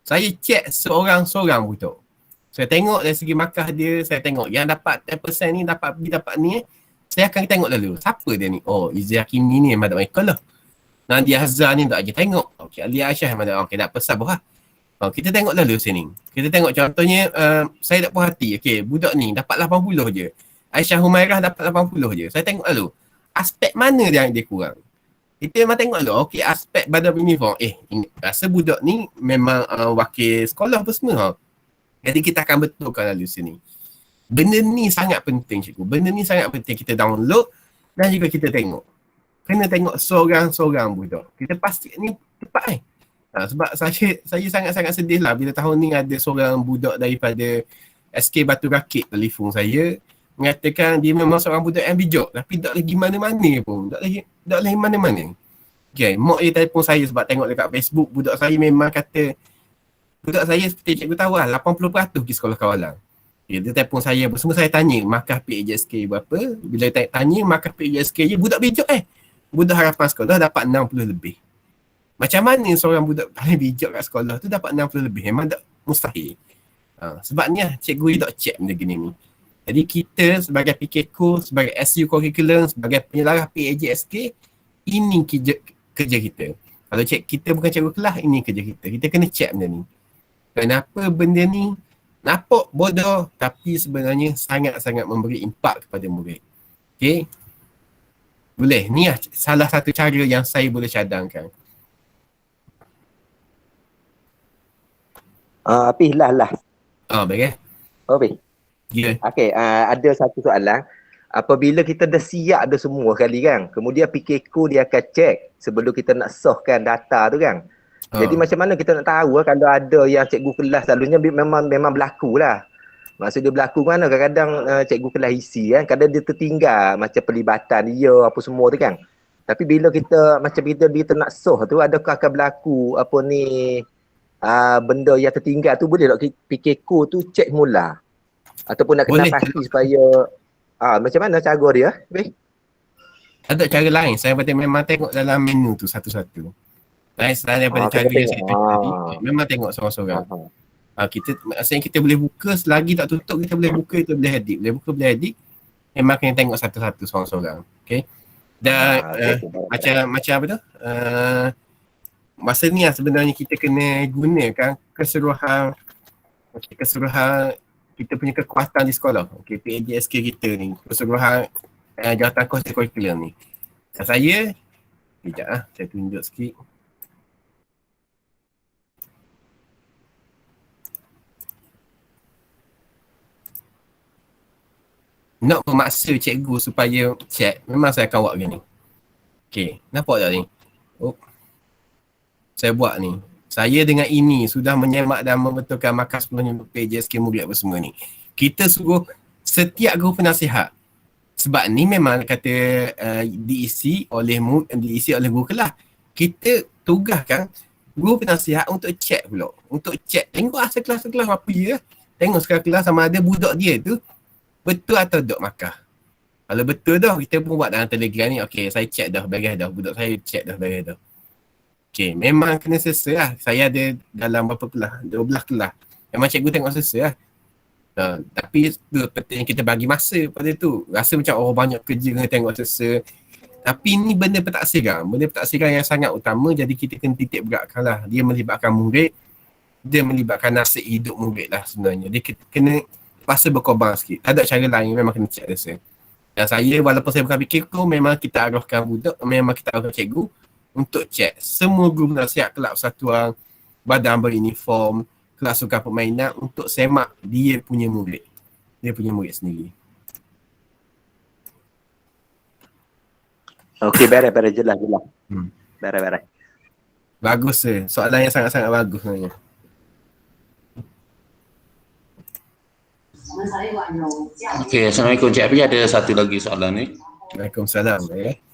Saya check seorang-seorang budak. Saya tengok dari segi markah dia, saya tengok yang dapat 10% ni, dapat ni saya akan tengok dulu. Siapa dia ni? Oh, Izzah Hakimi ni memang tak main sekolah. Nadia Hazar ni tak lagi tengok. Okey, Ali Aisyah memang tak. Okey, tak pesat buah. Kita tengok dulu sini. Kita tengok contohnya, saya tak puas hati. Okey, budak ni dapat 80 je. Aisyah Humairah dapat 80 je. Saya tengok dulu. Aspek mana yang dia kurang? Kita memang tengok dulu. Okey, aspek badan uniform. Rasa budak ni memang wakil sekolah apa semua. Jadi kita akan betulkan dulu sini. Benda ni sangat penting cikgu. Benda ni sangat penting kita download dan juga kita tengok. Kena tengok seorang-seorang budak. Kita pasti ni tepat sebab saya sangat-sangat sedih lah bila tahun ni ada seorang budak daripada SK Batu Rakit telefon saya mengatakan dia memang seorang budak yang bijak tapi tak lagi mana-mana pun. Tak lagi mana-mana. Okay, mak dia telefon saya sebab tengok dekat Facebook budak saya memang kata budak saya seperti cikgu tahu lah 80% pergi sekolah kawalan. Okay, dia telefon saya semua saya tanya markah PAJSK berapa. Bila tanya markah PAJSK je budak bijak budak harapan sekolah dapat 60 lebih. Macam mana seorang budak paling bijak kat sekolah tu dapat 60 lebih? Memang tak mustahil. Sebabnya cikgu tak check benda gini ni. Jadi kita sebagai PKCO, sebagai SU Curriculum, sebagai penyelarah PAJSK, ini kerja kita. Kalau kita bukan cikgu kelas, ini kerja kita. Kita kena check benda ni. Kenapa benda ni nampak bodoh tapi sebenarnya sangat-sangat memberi impak kepada murid. Okay? Boleh. Ni salah satu cara yang saya boleh cadangkan.
Apih lah.
Baik
Apih.
Ya.
Okey, ada satu soalan. Apabila kita dah siap dah semua kali kan, kemudian PKCO dia akan check sebelum kita nak sahkan data tu kan. Jadi macam mana kita nak tahu kalau ada yang cikgu kelas selalunya memang berlaku lah. Maksud dia berlaku mana kadang-kadang cikgu kelas isi kan, kadang dia tertinggal macam pelibatan dia apa semua tu kan. Tapi bila kita macam kita nak sah tu adakah akan berlaku apa ni benda yang tertinggal tu boleh tak PKCO tu check mula? Ataupun nak kena pasti supaya macam mana cara dia?
Ada cara lain. Saya memang tengok dalam menu tu satu-satu. Lain selain daripada cara yang saya tadi, memang tengok seorang-seorang. Maksudnya kita boleh buka, selagi tak tutup kita boleh buka, kita boleh edit. Boleh buka, boleh edit. Memang kena tengok satu-satu seorang-seorang. Okay. Dan macam apa tu? Masa ni sebenarnya kita kena gunakan keseluruhan kita punya kekuatan di sekolah. Okay, PAJSK kita ni, keseluruhan jawatan kos kurikulum ni. Saya, sekejap saya tunjuk sikit. Nak memaksa cikgu supaya check, memang saya akan buat gini. Okay, nampak tak ni? Saya buat ni. Saya dengan ini sudah menyemak dan membetulkan markah sepenuhnya PAJSK murid apa semua ni. Kita suruh setiap guru penasihat. Sebab ni memang kata diisi oleh guru kelas. Kita tugaskan guru penasihat untuk check pula. Untuk check. Tengok kelas-kelas apa dia. Tengok kelas sama ada budak dia tu betul atau tak markah. Kalau betul dah, kita pun buat dalam Telegram ni. Okay, saya check dah, beres dah. Budak saya check dah, beres dah. Okay, memang kena selesa lah. Saya ada dalam berapa kelas? 12 kelas. Memang cikgu tengok selesa lah. Tapi tu penting kita bagi masa pada tu. Rasa macam banyak kerja kena tengok selesa. Tapi ni benda pentaksiran. Benda pentaksiran yang sangat utama. Jadi kita kena titik beratkan lah. Dia melibatkan murid. Dia melibatkan nasib hidup murid lah sebenarnya. Dia kena rasa berkorban sikit. Tak ada cara lain, memang kena check selesa. Dan saya walaupun saya bukan PKCO, memang kita arahkan budak, memang kita arahkan cikgu untuk check semua guru nasihat kelab persatuan, badan beruniform, kelas sukan permainan untuk semak dia punya murid. Dia punya murid sendiri. Okey,
beres jelas. Beres.
Bagus soalan yang sangat-sangat bagus sebenarnya.
Okey, Assalamualaikum Cik Afi, ada satu lagi soalan ni.
Waalaikumsalam.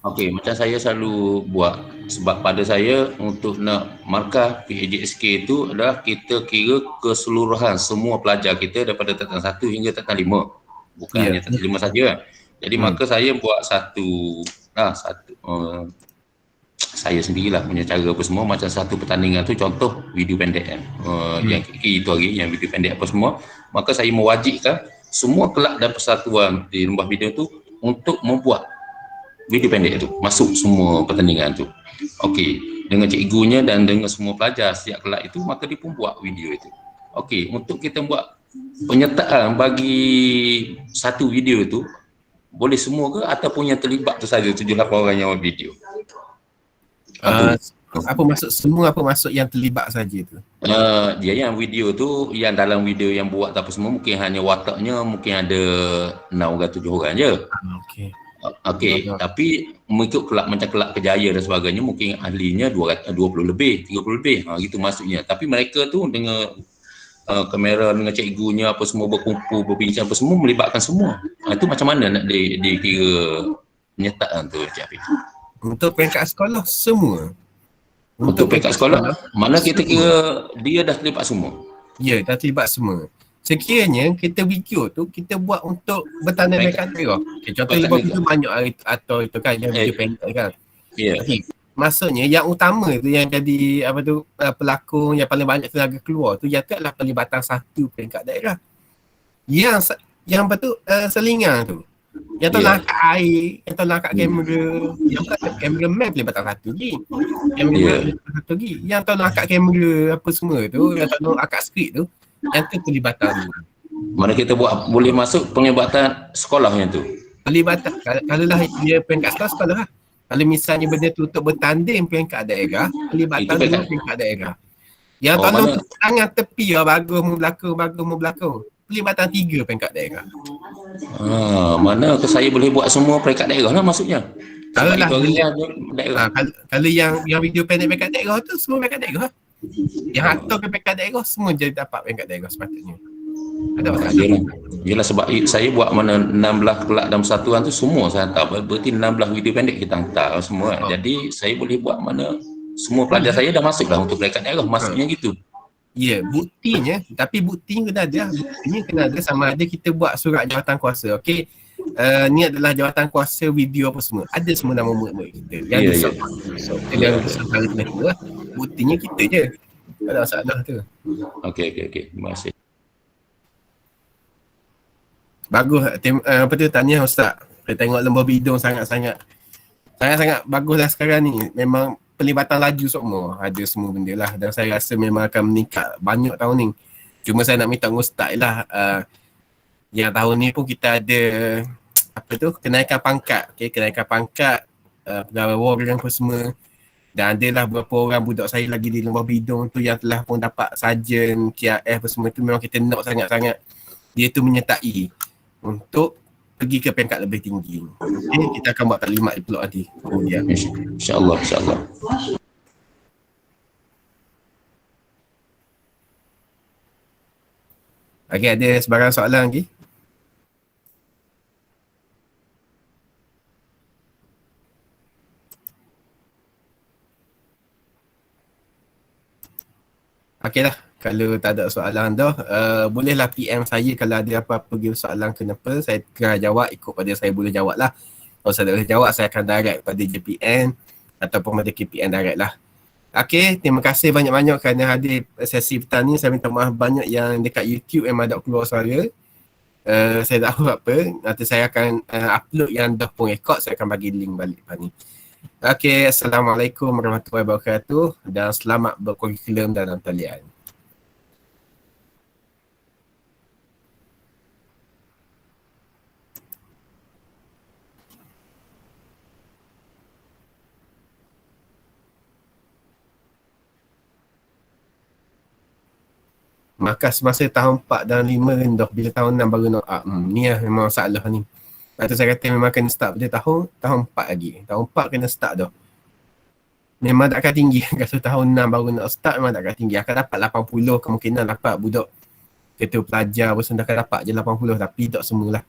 Okey, macam saya selalu buat, sebab pada saya untuk nak markah PAJSK itu adalah kita kira keseluruhan semua pelajar kita daripada tingkatan 1 hingga tingkatan 5. Bukan hanya tingkatan 5 saja. Jadi maka saya buat satu saya sendirilah punya cara apa semua, macam satu pertandingan tu contoh video pendek kan. Yang itu hari yang video pendek apa semua, maka saya mewajibkan semua kelab dan persatuan di lembah video tu untuk membuat video pendek tu masuk semua pertandingan tu. Okey, dengan cikgunya dan dengan semua pelajar setiap kelab itu, maka dia pun buat video itu. Okey, untuk kita buat penyertaan bagi satu video itu, boleh semua ke ataupun yang terlibat tu saja 7-8 orang yang buat video?
Apa maksud semua, apa maksud yang terlibat saja tu?
Dia yang video tu, yang dalam video yang buat apa semua, mungkin hanya wataknya mungkin ada 6 orang 7 orang je.
Okey.
Okey, tapi mengikut kelab macam kelab Kejaya dan sebagainya, mungkin ahlinya 20 lebih, 30 lebih. Gitu maksudnya. Tapi mereka tu dengan kamera, dengan cikgunya apa semua berkumpul, berbincang apa semua, melibatkan semua. Itu macam mana nak dikira penyertaan tu, Cik Afiq?
Untuk peringkat sekolah semua.
Untuk peringkat sekolah, mana kita kira dia dah terlibat semua?
Ya, dah terlibat semua. Sekiranya kita video tu kita buat untuk bertanda peringkat daerah. Okay, contoh ibu video banyak atau itu kan yang video pendek kan.
Ya.
Okay. Maksudnya yang utama tu yang jadi apa tu pelakon yang paling banyak tenaga keluar tu, yang tu adalah pelibatan satu peringkat daerah. Yang apa tu selingan tu. Yang tu langkat air, yang tu langkat kamera, yang tu kamera man pelibatan satu lagi. Kamera satu lagi. Yang tu langkat kamera apa semua tu, yang tu angkat skrip tu, yang tu pelibatan tu.
Mana kita buat boleh masuk pelibatan sekolahnya tu?
Pelibatan, kalau lah dia peringkat sekolah lah. Kalau misalnya benda tu untuk bertanding peringkat daerah, pelibatan dua peringkat daerah. Yang tolong tangan tepi bagus mu berlakon. Pelibatan 3 peringkat daerah.
Mana ke saya boleh buat semua peringkat daerah lah maksudnya.
Kalau lah
daerah.
Kalau yang video pendek peringkat daerah tu semua peringkat daerah. Yang aktor ke peringkat daerah semua jadi dapat peringkat daerah sepatutnya. Ada masalah.
Yelah sebab saya buat mana 16 kelab dalam persatuan tu semua saya hantar. Berarti 16 video pendek kita hantar semua. Jadi saya boleh buat mana semua pelajar saya dah masuk dah untuk peringkat daerah. Maksudnya gitu.
Ya, buktinya, tapi buktinya kena ada. Buktinya kena ada sama ada kita buat surat jawatan kuasa. Okey. Ni adalah jawatan kuasa video apa semua. Ada semua nama murid-murid kita. Yang yang sekali kena tu lah. Buktinya kita je. Tak ada masalah tu.
Okey. Terima kasih.
Bagus. Apa tu tanya Ustaz. Saya tengok lembah bidung sangat-sangat baguslah sekarang ni. Memang pelibatan laju semua. Ada semua benda lah. Dan saya rasa memang akan meningkat banyak tahun ni. Cuma saya nak minta Ustaz lah. Yang tahun ni pun kita ada apa tu, kenaikan pangkat. Okay, kenaikan pangkat. Pegawai warang apa semua. Dan adalah beberapa orang budak saya lagi di lembah bidung tu yang telah pun dapat sarjan, KRF apa semua tu. Memang kita nak sangat-sangat dia tu menyertai untuk pergi ke peringkat lebih tinggi. Okay, kita akan buat taklimat pula nanti.
InsyaAllah.
Okay, ada sebarang soalan lagi? Okay lah. Kalau tak ada soalan dah, bolehlah PM saya kalau ada apa-apa soalan kenapa. Saya tengah jawab ikut pada saya boleh jawab lah. Kalau saya tak boleh jawab, saya akan direct pada JPN ataupun pada KPN direct lah. Okay, terima kasih banyak-banyak kerana hadir sesi petang ni. Saya minta maaf banyak yang dekat YouTube memang tak keluar suara. Saya tak tahu apa. Nanti saya akan upload yang dah pun rekod, saya akan bagi link balik lepas ni. Okay, Assalamualaikum warahmatullahi wabarakatuh dan selamat berkurikulum dalam talian. Maka semasa tahun 4 dan 5 rendah, bila tahun 6 baru nak ni lah memang masalah ni. Lepas tu saya kata memang kena start pada tahun 4 lagi. Tahun 4 kena start dah. Memang tak akan tinggi. Kalau tahun 6 baru nak start memang tak akan tinggi. Akan dapat 80 kemungkinan dapat budak ketua pelajar pun sudah akan dapat je 80 tapi tak semualah.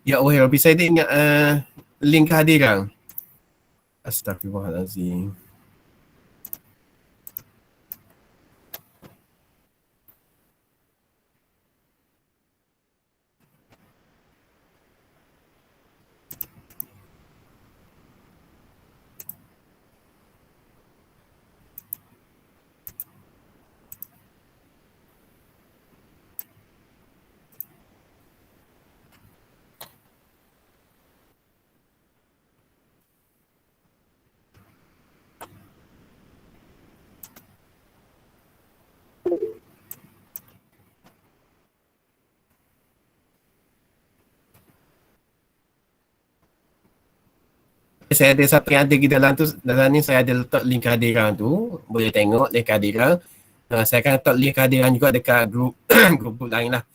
Ya Allah, tapi saya ingat link kehadiran. Astagfirullahalazim. Saya ada siapa yang ada di dalam tu, dalam ni saya ada letak link kehadiran tu, boleh tengok link kehadiran. Saya akan letak link kehadiran juga dekat grup grup lain lah.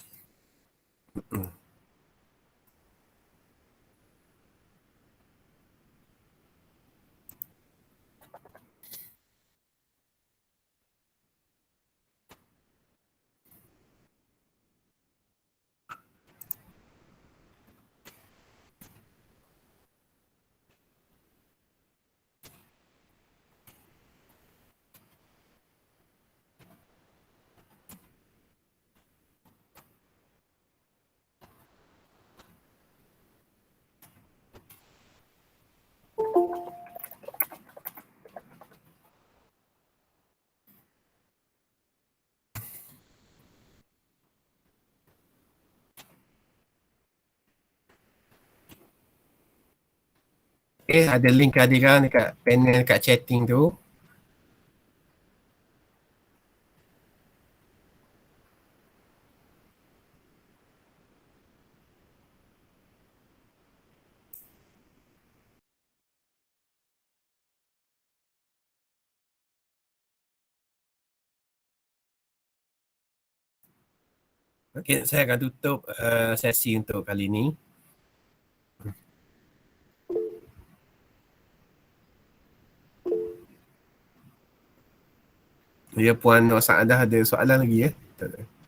Okay, ada link kehadiran dekat panel dekat chatting tu. Okay, saya akan tutup sesi untuk kali ni. Ya, Puan Nur Saadah ada soalan lagi ya? Tak ada.